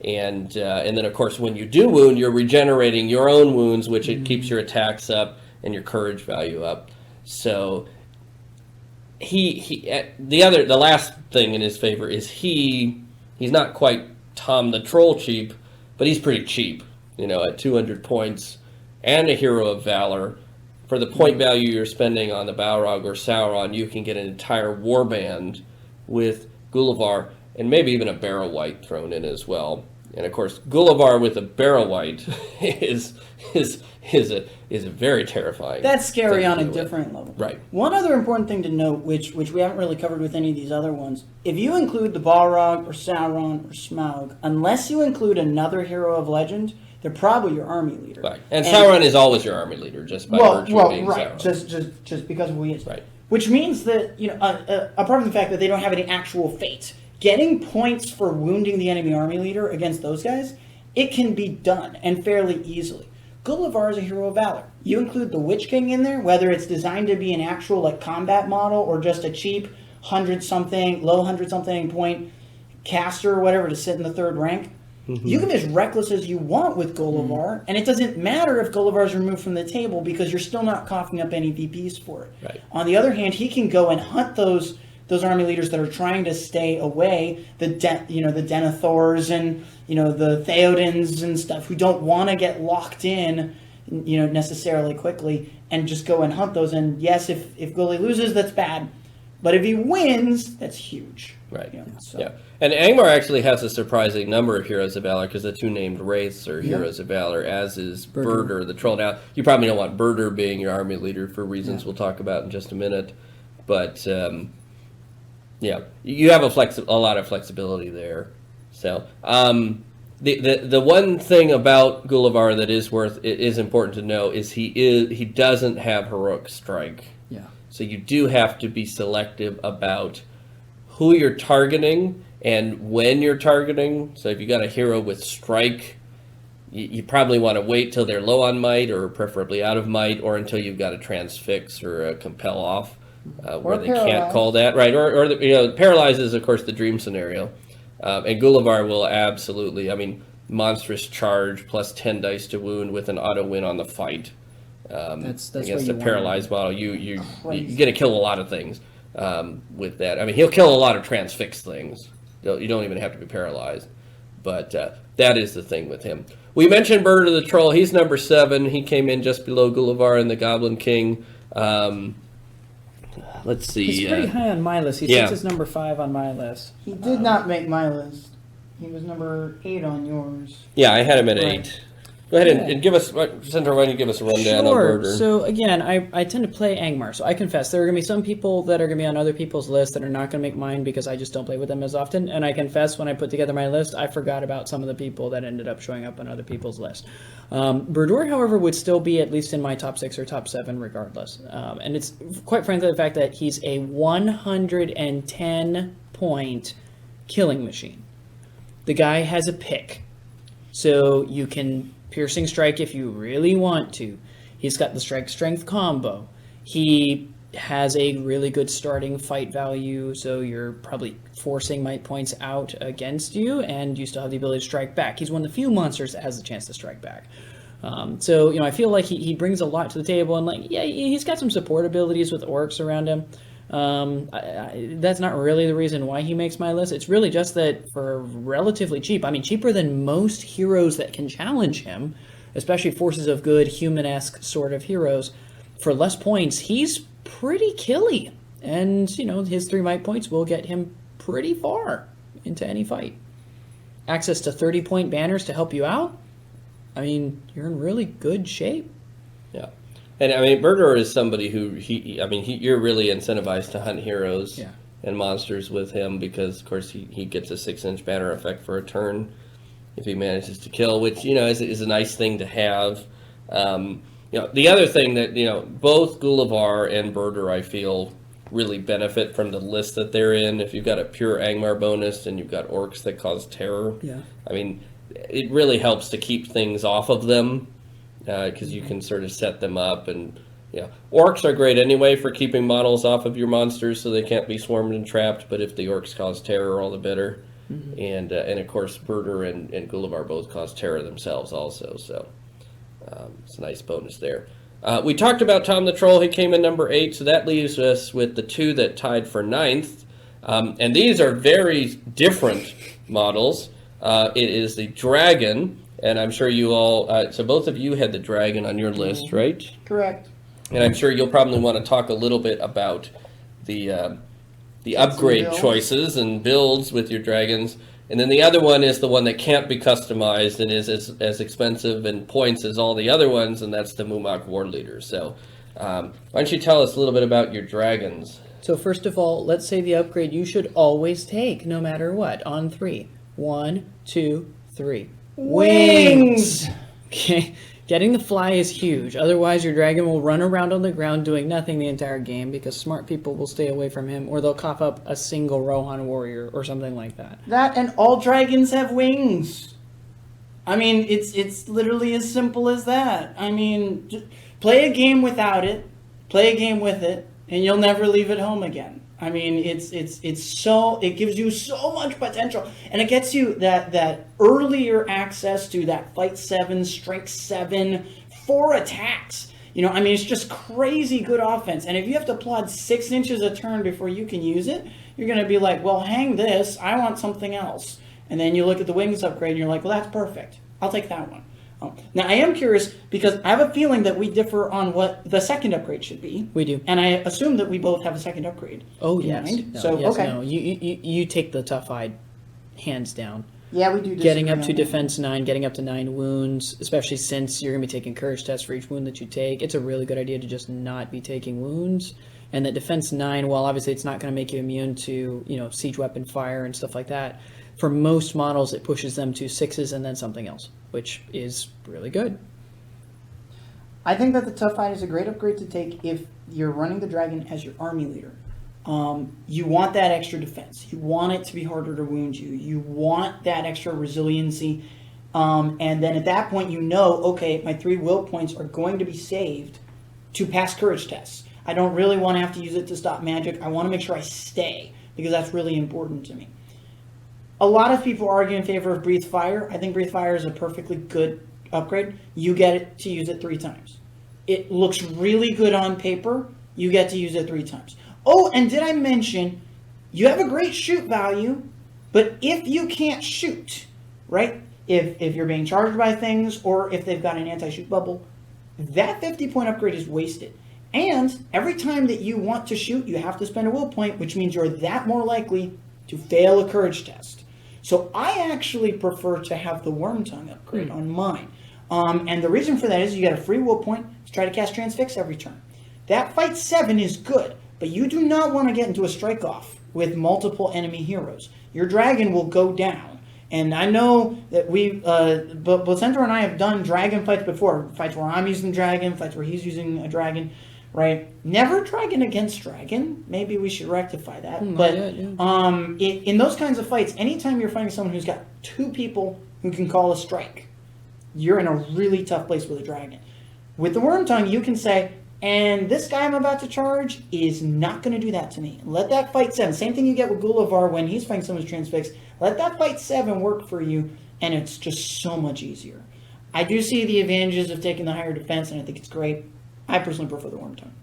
And then, of course, when you do wound, you're regenerating your own wounds, which it keeps your attacks up and your courage value up. So the last thing in his favor is he's not quite Tom the Troll cheap, but he's pretty cheap. At 200 points and a Hero of Valor, for the point value you're spending on the Balrog or Sauron, you can get an entire warband with Gullivar. And maybe even a Barrow Wight thrown in as well. And of course, Gullivar with a Barrow Wight is a very terrifying. That's scary on a different level. Right. One other important thing to note, which we haven't really covered with any of these other ones, if you include the Balrog or Sauron or Smaug, unless you include another hero of legend, they're probably your army leader. Right. And Sauron is always your army leader, just by virtue of being right. Sauron. Just because of who he is. Right. Which means that apart from the fact that they don't have any actual fate. Getting points for wounding the enemy army leader against those guys, it can be done, and fairly easily. Gullivar is a hero of valor. You include the Witch King in there, whether it's designed to be an actual combat model or just a cheap low 100-something point caster or whatever to sit in the 3rd rank. You can be as reckless as you want with Gullivar, and it doesn't matter if Gullivar is removed from the table because you're still not coughing up any VPs for it. Right. On the other hand, he can go and hunt those army leaders that are trying to stay away, the Denethors and the Theodens and stuff, who don't want to get locked in, necessarily quickly, and just go and hunt those. And yes, if Gully loses, that's bad, but if he wins, that's huge. Right. Yeah. And Angmar actually has a surprising number of heroes of valor because the 2 named wraiths are heroes of valor, as is Birder the Troll. Now, you probably don't want Birder being your army leader for reasons we'll talk about in just a minute, but. You have a lot of flexibility there. So the one thing about Gullivar that is important to know is he doesn't have heroic strike. Yeah. So you do have to be selective about who you're targeting and when you're targeting. So if you got a hero with strike, you probably want to wait till they're low on might, or preferably out of might, or until you've got a transfix or a compel off. Where they can't call that, right? Or paralyze is, of course, the dream scenario. And Gullivar will absolutely, monstrous charge plus 10 dice to wound with an auto win on the fight. That's against a paralyzed model. You're going to kill a lot of things with that. He'll kill a lot of transfixed things. You don't even have to be paralyzed. But that is the thing with him. We mentioned Birder the Troll. He's number 7. He came in just below Gullivar and the Goblin King. Let's see. He's pretty high on my list. He sits as number 5 on my list. He did not make my list. He was number 8 on yours. Yeah, I had him at 8. Go ahead and give us, Centaur, why don't you give us a rundown on Burger? So again, I tend to play Angmar, so I confess there are going to be some people that are going to be on other people's lists that are not going to make mine because I just don't play with them as often, and I confess when I put together my list, I forgot about some of the people that ended up showing up on other people's list. Burdor, however, would still be at least in my top 6 or top 7 regardless, and it's quite frankly the fact that he's a 110-point killing machine. The guy has a pick, so you can piercing strike if you really want to. He's got the strike strength combo. He has a really good starting fight value, so you're probably forcing might points out against you, and you still have the ability to strike back. He's one of the few monsters that has a chance to strike back. So, I feel like he brings a lot to the table, and he's got some support abilities with orcs around him. That's not really the reason why he makes my list. It's really just that for relatively cheap, cheaper than most heroes that can challenge him, especially forces of good, human-esque sort of heroes, for less points, he's pretty killy. And, his 3 might points will get him pretty far into any fight. Access to 30-point banners to help you out? You're in really good shape. Yeah. And Burdor is somebody who you're really incentivized to hunt heroes and monsters with him because, of course, he gets a 6-inch banner effect for a turn if he manages to kill, which is a nice thing to have. The other thing that both Gulavar and Burdor, I feel, really benefit from the list that they're in. If you've got a pure Angmar bonus and you've got orcs that cause terror, it really helps to keep things off of them. Because you can sort of set them up, and orcs are great anyway for keeping models off of your monsters so they can't be swarmed and trapped. But if the orcs cause terror, all the better. Mm-hmm. And of course, Burdor and Gulavar both cause terror themselves also, so it's a nice bonus there. We talked about Tom the Troll. He came in number 8, so that leaves us with the 2 that tied for 9th. And these are very different models. It is the Dragon. And I'm sure you all, so both of you had the dragon on your list, right? Correct. And I'm sure you'll probably want to talk a little bit about the upgrade choices and builds with your dragons. And then the other one is the one that can't be customized and is as expensive in points as all the other ones, and that's the Mumak War Leader. So why don't you tell us a little bit about your dragons? So first of all, let's say the upgrade you should always take, no matter what, on 3. 1, 2, 3. Wings! Okay, getting the fly is huge. Otherwise, your dragon will run around on the ground doing nothing the entire game because smart people will stay away from him, or they'll cough up a single Rohan warrior or something like that. That and all dragons have wings. It's literally as simple as that. Just play a game without it, play a game with it, and you'll never leave it home again. It gives you so much potential, and it gets you that earlier access to that fight 7, strike 7, 4 attacks. It's just crazy good offense. And if you have to plod 6 inches a turn before you can use it, you're going to be like, well, hang this, I want something else. And then you look at the wings upgrade and you're like, well, that's perfect. I'll take that one. Now, I am curious because I have a feeling that we differ on what the second upgrade should be. We do. And I assume that we both have a second upgrade. Oh, yes. Okay. No. You take the tough-eyed, hands down. Yeah, we do. Getting up to defense 9, getting up to 9 wounds, especially since you're going to be taking courage tests for each wound that you take. It's a really good idea to just not be taking wounds. And that defense 9, while obviously it's not going to make you immune to, siege weapon fire and stuff like that, for most models it pushes them to 6s and then something else, which is really good. I think that the Tough Fight is a great upgrade to take if you're running the dragon as your army leader. You want that extra defense. You want it to be harder to wound you. You want that extra resiliency. And then at that point, okay, my 3 will points are going to be saved to pass courage tests. I don't really want to have to use it to stop magic. I want to make sure I stay because that's really important to me. A lot of people argue in favor of Breathe Fire. I think Breathe Fire is a perfectly good upgrade. You get it to use it 3 times. It looks really good on paper. You get to use it 3 times. Oh, and did I mention, you have a great shoot value, but if you can't shoot, right? If you're being charged by things or if they've got an anti-shoot bubble, that 50-point upgrade is wasted. And every time that you want to shoot, you have to spend a will point, which means you're that more likely to fail a courage test. So I actually prefer to have the Worm Tongue upgrade on mine. And the reason for that is you get a free will point to try to cast Transfix every turn. That fight 7 is good, but you do not want to get into a strike-off with multiple enemy heroes. Your dragon will go down. And I know that both Centaur and I have done dragon fights before. Fights where I'm using dragon, fights where he's using a dragon, right? Never dragon against dragon. Maybe we should rectify that. In those kinds of fights, anytime you're fighting someone who's got 2 people who can call a strike, you're in a really tough place with a dragon. With the Worm Tongue, you can say, and this guy I'm about to charge is not going to do that to me. Let that fight 7. Same thing you get with Gulavar when he's fighting someone's Transfix. Let that fight 7 work for you, and it's just so much easier. I do see the advantages of taking the higher defense, and I think it's great. I personally prefer the Worm Tongue.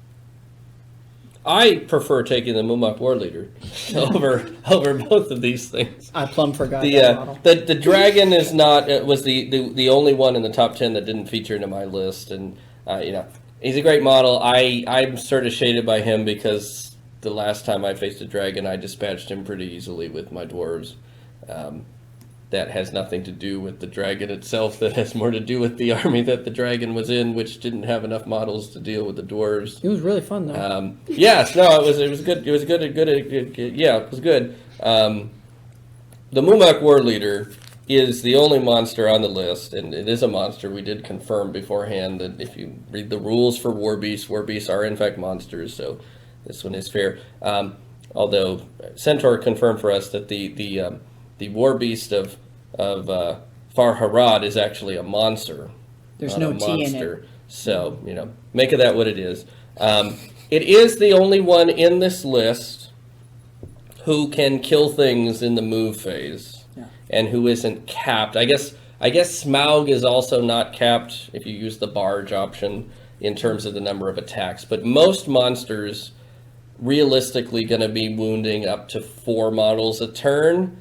I prefer taking the Mumok War Leader over both of these things. I plumb forgot that model. The dragon is not was the only one in the top 10 that didn't feature into my list, and he's a great model. I'm sort of shaded by him because the last time I faced a dragon, I dispatched him pretty easily with my dwarves. That has nothing to do with the dragon itself. That has more to do with the army that the dragon was in, which didn't have enough models to deal with the dwarves. It was really fun, though. Yes, no, it was good. It was good. Yeah, it was good. The Mumok War Leader is the only monster on the list, and it is a monster. We did confirm beforehand that if you read the rules for war beasts are in fact monsters. So this one is fair. Although Centaur confirmed for us that the war beast of Far Harad is actually a monster. There's no T in it. So, make of that what it is. It is the only one in this list who can kill things in the move phase, and who isn't capped. I guess Smaug is also not capped if you use the barge option in terms of the number of attacks. But most monsters realistically going to be wounding up to 4 models a turn.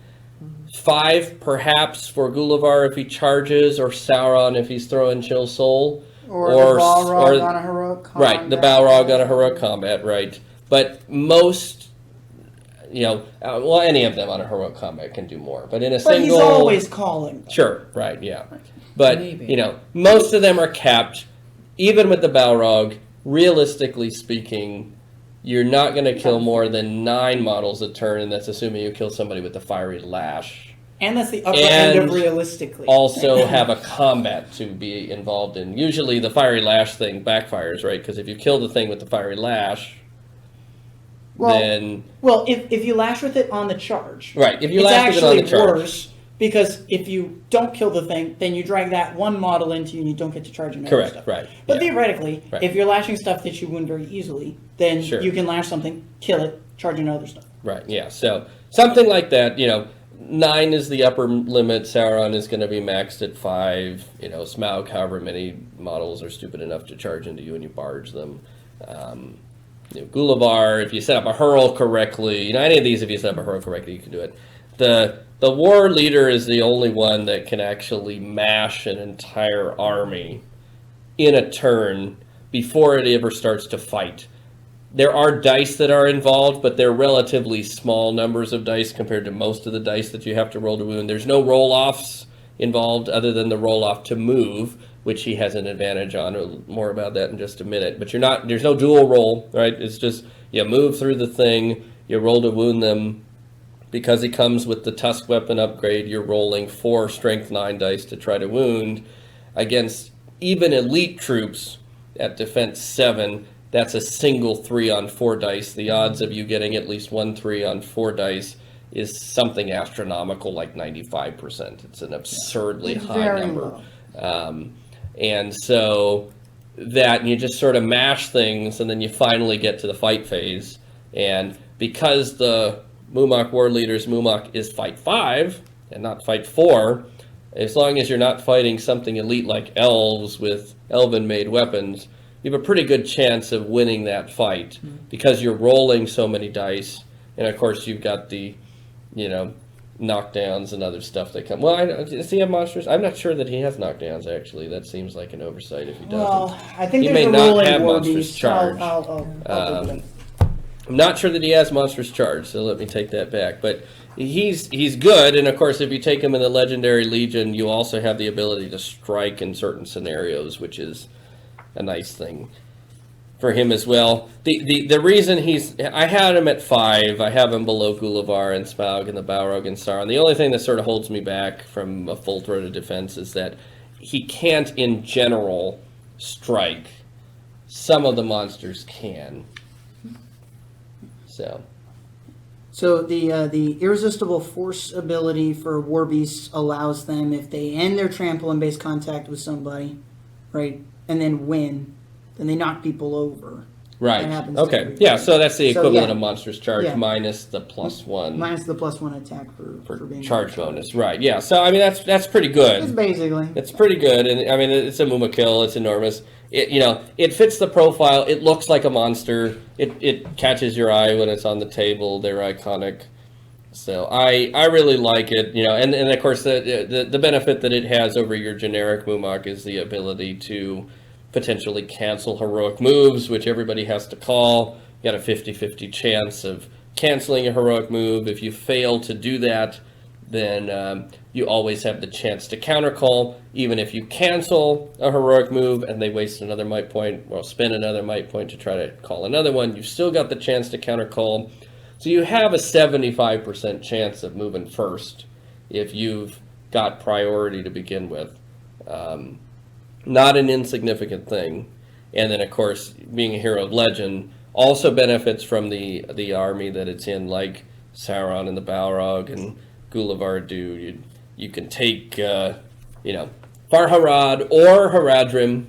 5 perhaps for Gulavar if he charges, or Sauron if he's throwing Chill Soul. Or the Balrog on a heroic combat. Right, the Balrog on a heroic combat, right. But most, any of them on a heroic combat can do more. But in a single... But he's always calling. Sure, right, yeah. But, most of them are capped. Even with the Balrog, realistically speaking, you're not going to kill more than 9 models a turn, and that's assuming you kill somebody with the Fiery Lash. And that's the upper end of realistically. Also have a combat to be involved in. Usually the Fiery Lash thing backfires, right? Because if you kill the thing with the Fiery Lash, then... Well, if you lash with it on the charge... Right, if you lash with it on the charge... It's actually worse, because if you don't kill the thing, then you drag that one model into you and you don't get to charge another Correct, stuff. right. But theoretically, if you're lashing stuff that you wound very easily, then you can lash something, kill it, charge another stuff. Right, yeah. So something like that, 9 is the upper limit. Sauron is going to be maxed at 5. Smaug, however many models are stupid enough to charge into you and you barge them. Gulavar, if you set up a hurl correctly, any of these, if you set up a hurl correctly, you can do it. The war leader is the only one that can actually mash an entire army in a turn before it ever starts to fight. There are dice that are involved, but they're relatively small numbers of dice compared to most of the dice that you have to roll to wound. There's no roll-offs involved other than the roll-off to move, which he has an advantage on. More about that in just a minute. But there's no dual roll, right? It's just you move through the thing, you roll to wound them. Because he comes with the Tusk weapon upgrade, you're rolling 4 Strength 9 dice to try to wound. Against even elite troops at Defense 7, that's a single 3 on 4 dice. The odds of you getting at least 1 3 on 4 dice is something astronomical, like 95%. It's an absurdly high number. And so that you just sort of mash things, and then you finally get to the fight phase. And because the Mumok War Leader's Mumok is fight 5 and not fight 4, as long as you're not fighting something elite like elves with elven-made weapons, you have a pretty good chance of winning that fight because you're rolling so many dice. And of course, you've got the, knockdowns and other stuff that come. Well, does he have monsters? I'm not sure that he has knockdowns, actually. That seems like an oversight if he doesn't. Well, I think he there's may a not ruling have war monsters beast. charged. I'll I'm not sure that he has monsters charged, so let me take that back. But he's good, and of course, if you take him in the Legendary Legion, you also have the ability to strike in certain scenarios, which is a nice thing for him as well. The reason I had him at 5, I have him below Gulavar and Smaug and the Balrog and Sauron. The only thing that sort of holds me back from a full throat of defense is that he can't, in general, strike. Some of the monsters can. So the irresistible force ability for war beasts allows them, if they end their trample and base contact with somebody, right, and then win, then they knock people over. Right. That happens Okay. Yeah. So that's the equivalent of monstrous charge minus the +1. Minus the +1 attack for being charge bonus. Right. Yeah. So I mean that's pretty good. It's basically. It's pretty good, and I mean it's a Muma kill. It's enormous. It fits the profile. It looks like a monster. It catches your eye when it's on the table. They're iconic. So I really like it. And of course the benefit that it has over your generic Mumok is the ability to potentially cancel heroic moves, which everybody has to call. You got a 50-50 chance of canceling a heroic move. If you fail to do that, then you always have the chance to countercall. Even if you cancel a heroic move and they waste another might point, or spend another might point to try to call another one, you've still got the chance to countercall. So you have a 75% chance of moving first if you've got priority to begin with. Not an insignificant thing. And then, of course, being a hero of legend also benefits from the army that it's in, like Sauron and the Balrog and Gulavar do. You can take, Farharad or Haradrim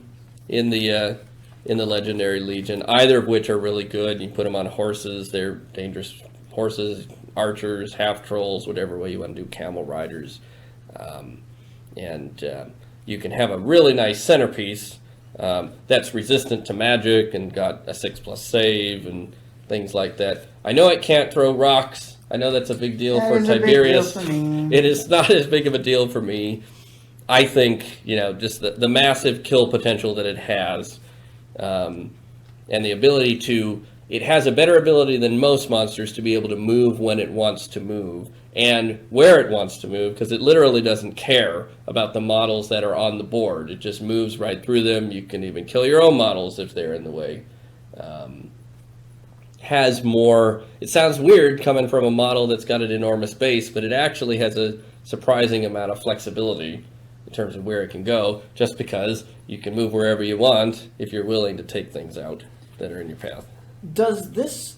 in the Legendary Legion, either of which are really good. You can put them on horses. They're dangerous horses, archers, half-trolls, whatever way you want to do, camel riders. You can have a really nice centerpiece that's resistant to magic and got a 6+ save and things like that. I know it can't throw rocks. I know that's a big deal for Tiberius. It is not as big of a deal for me. I think, just the massive kill potential that it has, and the ability it has a better ability than most monsters to be able to move when it wants to move and where it wants to move, because it literally doesn't care about the models that are on the board. It just moves right through them. You can even kill your own models if they're in the way. Has more, it sounds weird coming from a model that's got an enormous base, but it actually has a surprising amount of flexibility in terms of where it can go, just because you can move wherever you want if you're willing to take things out that are in your path. Does this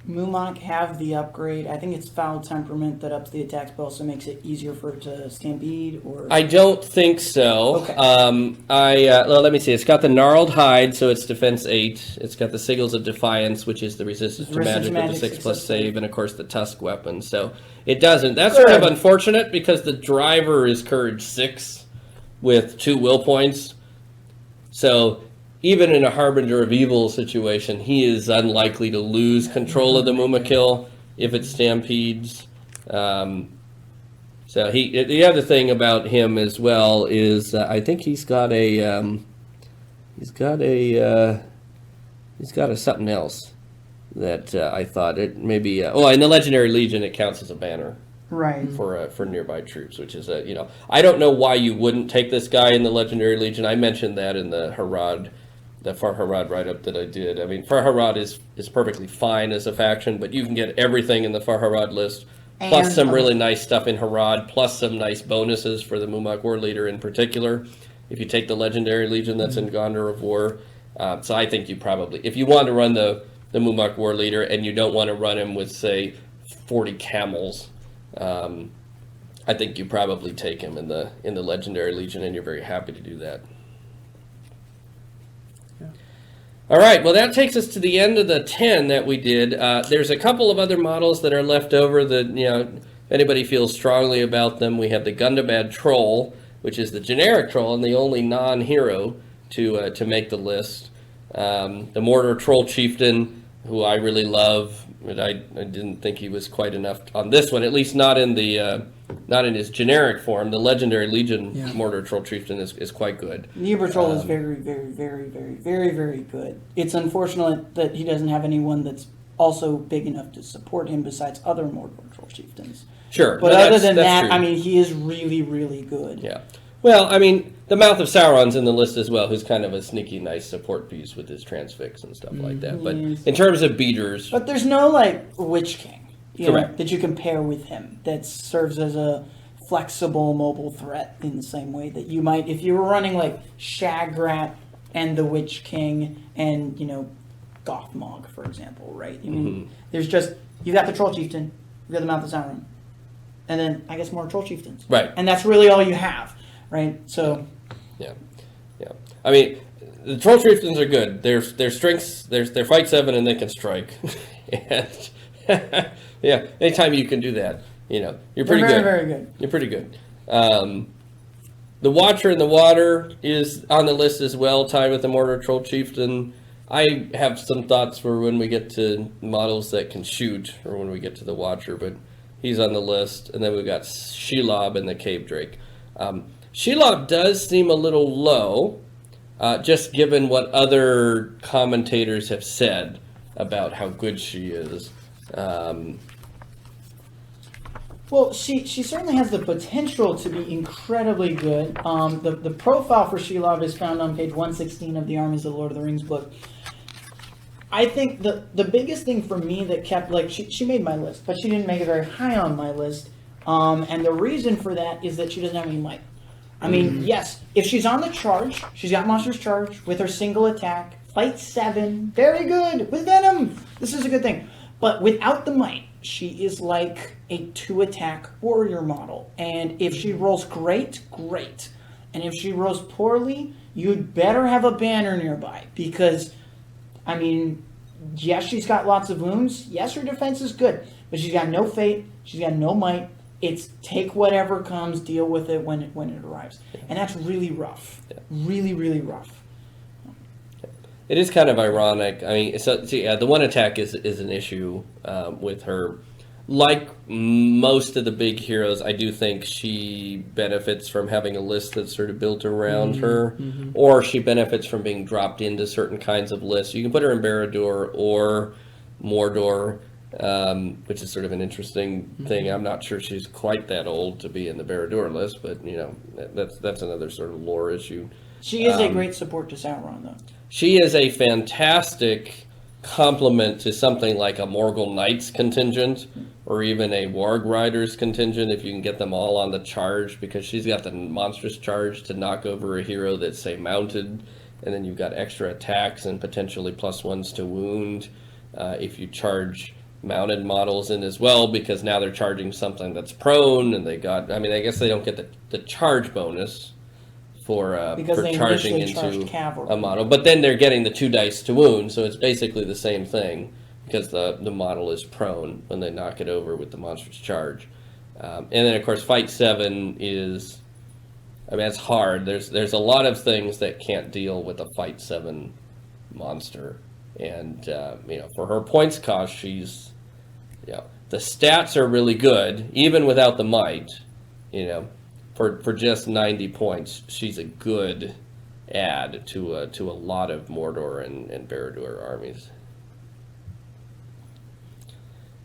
Mumok have the upgrade? I think it's Foul Temperament that ups the attack spell, so it makes it easier for it to stampede, or? I don't think so. Okay. Well, let me see. It's got the Gnarled Hide, so it's defense 8. It's got the Sigils of Defiance, which is the resistance to magic with the 6+ save, and of course the Tusk weapon. So it doesn't. That's sort of unfortunate because the driver is Courage 6 with 2 will points. So even in a Harbinger of Evil situation, he is unlikely to lose control of the Mumakil if it stampedes. So the other thing about him as well is I think he's got a something else that I thought it maybe. In the Legendary Legion it counts as a banner. Right. For nearby troops, which is I don't know why you wouldn't take this guy in the Legendary Legion. I mentioned that in the Farharad write-up that I did. I mean, Farharad is perfectly fine as a faction, but you can get everything in the Farharad list, plus some really nice stuff in Harad, plus some nice bonuses for the Mumok War Leader in particular, if you take the Legendary Legion that's in Gondor of War. So I think you probably, if you want to run the Mumok War Leader and you don't want to run him with, say, 40 camels, I think you probably take him in the Legendary Legion, and you're very happy to do that. All right, well, that takes us to the end of the 10 that we did. There's a couple of other models that are left over that, if anybody feels strongly about them. We have the Gundabad Troll, which is the generic troll and the only non-hero to make the list. The Mordor Troll Chieftain, who I really love, but I didn't think he was quite enough on this one, at least not in his generic form. The Legendary Legion Mordor Troll Chieftain is quite good. The Uber Troll is very, very, very, very, very, very good. It's unfortunate that he doesn't have anyone that's also big enough to support him besides other Mordor Troll Chieftains. Sure. But no, other than that's that, true. I mean, he is really, really good. Yeah. Well, I mean, the Mouth of Sauron's in the list as well, who's kind of a sneaky, nice support piece with his transfix and stuff like that. But in terms of beaters... But there's no, like, Witch King, Correct. that you can pair with him that serves as a flexible mobile threat in the same way that you might, if you were running, like, Shagrat and the Witch King and, Gothmog, for example, right? I mean, there's just, you've got the Troll Chieftain, you've got the Mouth of Sauron, and then, I guess, more Troll Chieftains. Right. And that's really all you have, right? So... Yeah. I mean, the Troll Chieftains are good. Their strengths, their fight 7 and they can strike. And yeah, anytime you can do that, you're pretty very, good. very good. You're pretty good. The Watcher in the Water is on the list as well, tied with the Mordor Troll Chieftain. I have some thoughts for when we get to models that can shoot, or when we get to the Watcher, but he's on the list. And then we've got Shelob and the Cave Drake. Shelob does seem a little low, just given what other commentators have said about how good she is. Well, she certainly has the potential to be incredibly good. The profile for Shelob is found on page 116 of the Armies of the Lord of the Rings book. I think the biggest thing for me that kept, like, she made my list, but she didn't make it very high on my list. And the reason for that is that she doesn't have any might. I mean, yes, if she's on the charge, she's got Monster's Charge with her single attack, fight 7, very good, with Venom. This is a good thing. But without the might, she is like a 2-attack warrior model. And if she rolls great, great. And if she rolls poorly, you'd better have a banner nearby. Because, I mean, yes, she's got lots of wounds. Yes, her defense is good. But she's got no fate. She's got no might. It's take whatever comes, deal with it when it arrives. And that's really rough. Yeah. Really, really rough. It is kind of ironic. I mean, so yeah, the 1 attack is an issue with her. Like most of the big heroes, I do think she benefits from having a list that's sort of built around her, or she benefits from being dropped into certain kinds of lists. You can put her in Barad-dûr or Mordor, which is sort of an interesting thing. I'm not sure she's quite that old to be in the Barad-dûr list, but that's another sort of lore issue. She is a great support to Sauron, though. She is a fantastic complement to something like a Morgul Knights contingent, or even a Warg Riders contingent, if you can get them all on the charge, because she's got the monstrous charge to knock over a hero that's, say, mounted, and then you've got extra attacks and potentially +1s to wound if you charge mounted models in as well, because now they're charging something that's prone, and I guess they don't get the charge bonus for charging into a model, but then they're getting the 2 dice to wound, so it's basically the same thing, because the model is prone when they knock it over with the monstrous charge. And then of course fight 7 is, it's hard. There's a lot of things that can't deal with a fight 7 monster, and for her points cost, she's the stats are really good even without the might. For just 90 points, she's a good add to a lot of Mordor and Barad-dûr armies.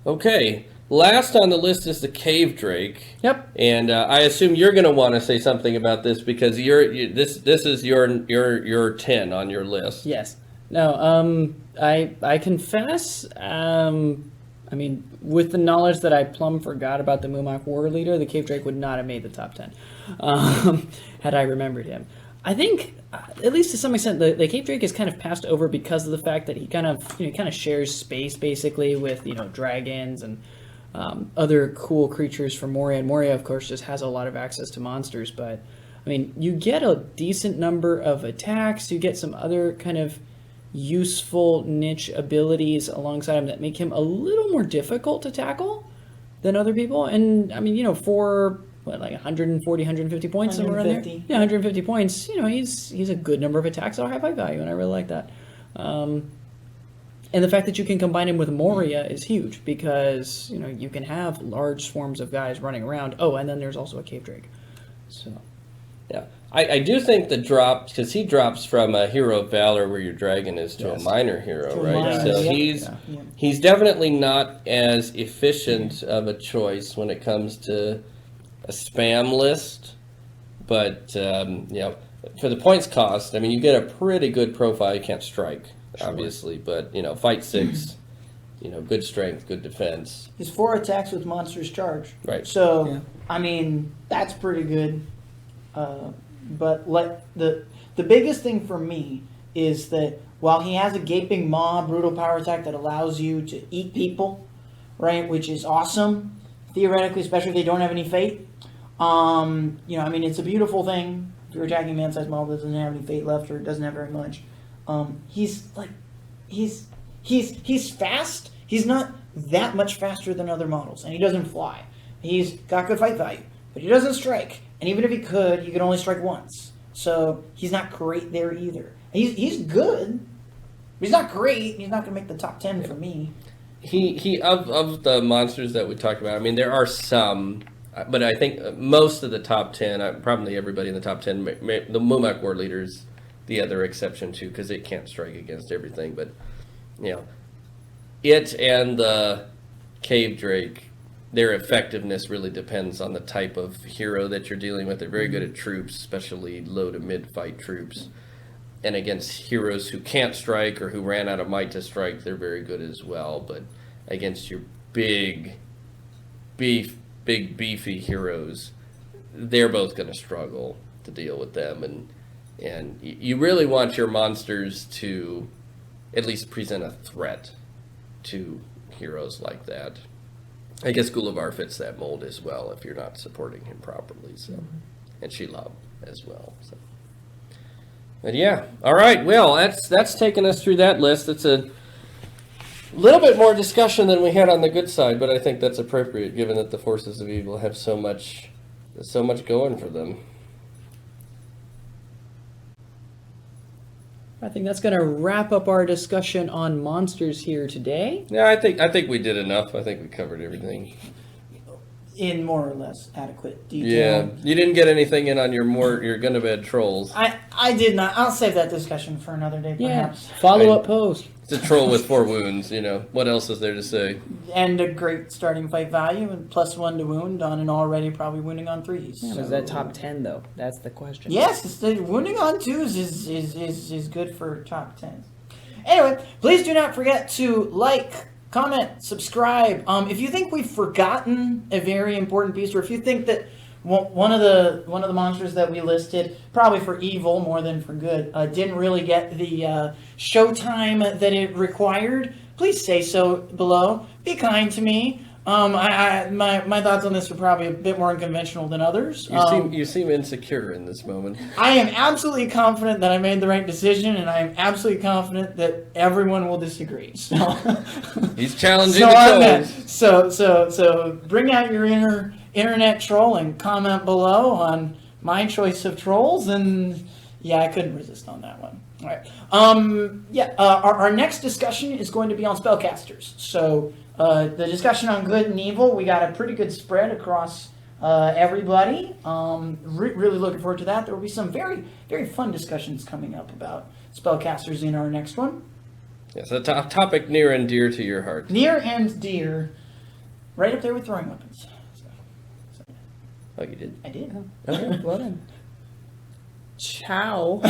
Okay, last on the list is the Cave Drake. Yep. And I assume you're going to want to say something about this, because this is your 10 on your list. Yes. No. I confess. With the knowledge that I plumb forgot about the Mumok War Leader, the Cave Drake would not have made the top 10 had I remembered him. I think, at least to some extent, the Cave Drake is kind of passed over because of the fact that he kind of shares space basically with dragons and other cool creatures from Moria. And Moria, of course, just has a lot of access to monsters. But you get a decent number of attacks. You get some other kind of useful niche abilities alongside him that make him a little more difficult to tackle than other people. And for 140, 150 points, somewhere around there. Yeah, 150 points. He's a good number of attacks at a high fight value, and I really like that. And the fact that you can combine him with Moria is huge, because you can have large swarms of guys running around. Oh, and then there's also a Cave Drake. So Yeah. I do think the drop, because he drops from a hero of valor where your dragon is to a minor hero, To a right? minor, So yep. he's definitely not as efficient of a choice when it comes to a spam list. But, for the points cost, I mean, you get a pretty good profile. You can't strike, obviously, but, fight 6, good strength, good defense. He's 4 attacks with monster's charge. Right. So, I mean, that's pretty good. But the biggest thing for me is that while he has a gaping maw brutal power attack that allows you to eat people, right, which is awesome, theoretically, especially if they don't have any fate. I mean, it's a beautiful thing. If you're attacking man-sized model that doesn't have any fate left or doesn't have very much, he's fast. He's not that much faster than other models, and he doesn't fly. He's got good fight value, but he doesn't strike. And even if he could only strike once. So he's not great there either. He's good. But he's not great. He's not going to make the top 10 for me. He of the monsters that we talked about, I mean, there are some, but I think most of the top 10, probably everybody in the top 10, the Mumak War Leader is the other exception too, because it can't strike against everything. But, it and the Cave Drake, their effectiveness really depends on the type of hero that you're dealing with. They're very good at troops, especially low to mid-fight troops. And against heroes who can't strike or who ran out of might to strike, they're very good as well. But against your big beefy heroes, they're both going to struggle to deal with them. And you really want your monsters to at least present a threat to heroes like that. I guess Gulavar fits that mold as well if you're not supporting him properly. So, and Shelob as well. So, but yeah, all right. Well, that's taken us through that list. It's a little bit more discussion than we had on the good side, but I think that's appropriate given that the forces of evil have so much going for them. I think that's going to wrap up our discussion on monsters here today. Yeah, I think we did enough. I think we covered everything In more or less adequate detail. Yeah, you didn't get anything in on your Gunabad trolls. I did not. I'll save that discussion for another day, perhaps. Follow-up post. It's a troll with 4 wounds, What else is there to say? And a great starting fight value, and +1 to wound on an already probably wounding on 3s. Yeah, is that top 10 though? That's the question. Yes, the wounding on 2s is good for top 10s. Anyway, please do not forget to like, comment, subscribe. If you think we've forgotten a very important piece, or if you think that one of the monsters that we listed, probably for evil more than for good, didn't really get the showtime that it required, please say so below. Be kind to me. My thoughts on this are probably a bit more unconventional than others. You seem insecure in this moment. I am absolutely confident that I made the right decision, and I am absolutely confident that everyone will disagree. So he's challenging the trolls. So bring out your inner internet troll and comment below on my choice of trolls, and yeah, I couldn't resist on that one. All right. Our next discussion is going to be on spellcasters. So the discussion on good and evil, we got a pretty good spread across everybody. Really looking forward to that. There will be some very, very fun discussions coming up about spellcasters in our next one. Yes, a topic near and dear to your heart. Near and dear, right up there with throwing weapons. Oh, you did? I did. Okay, well then. Ciao.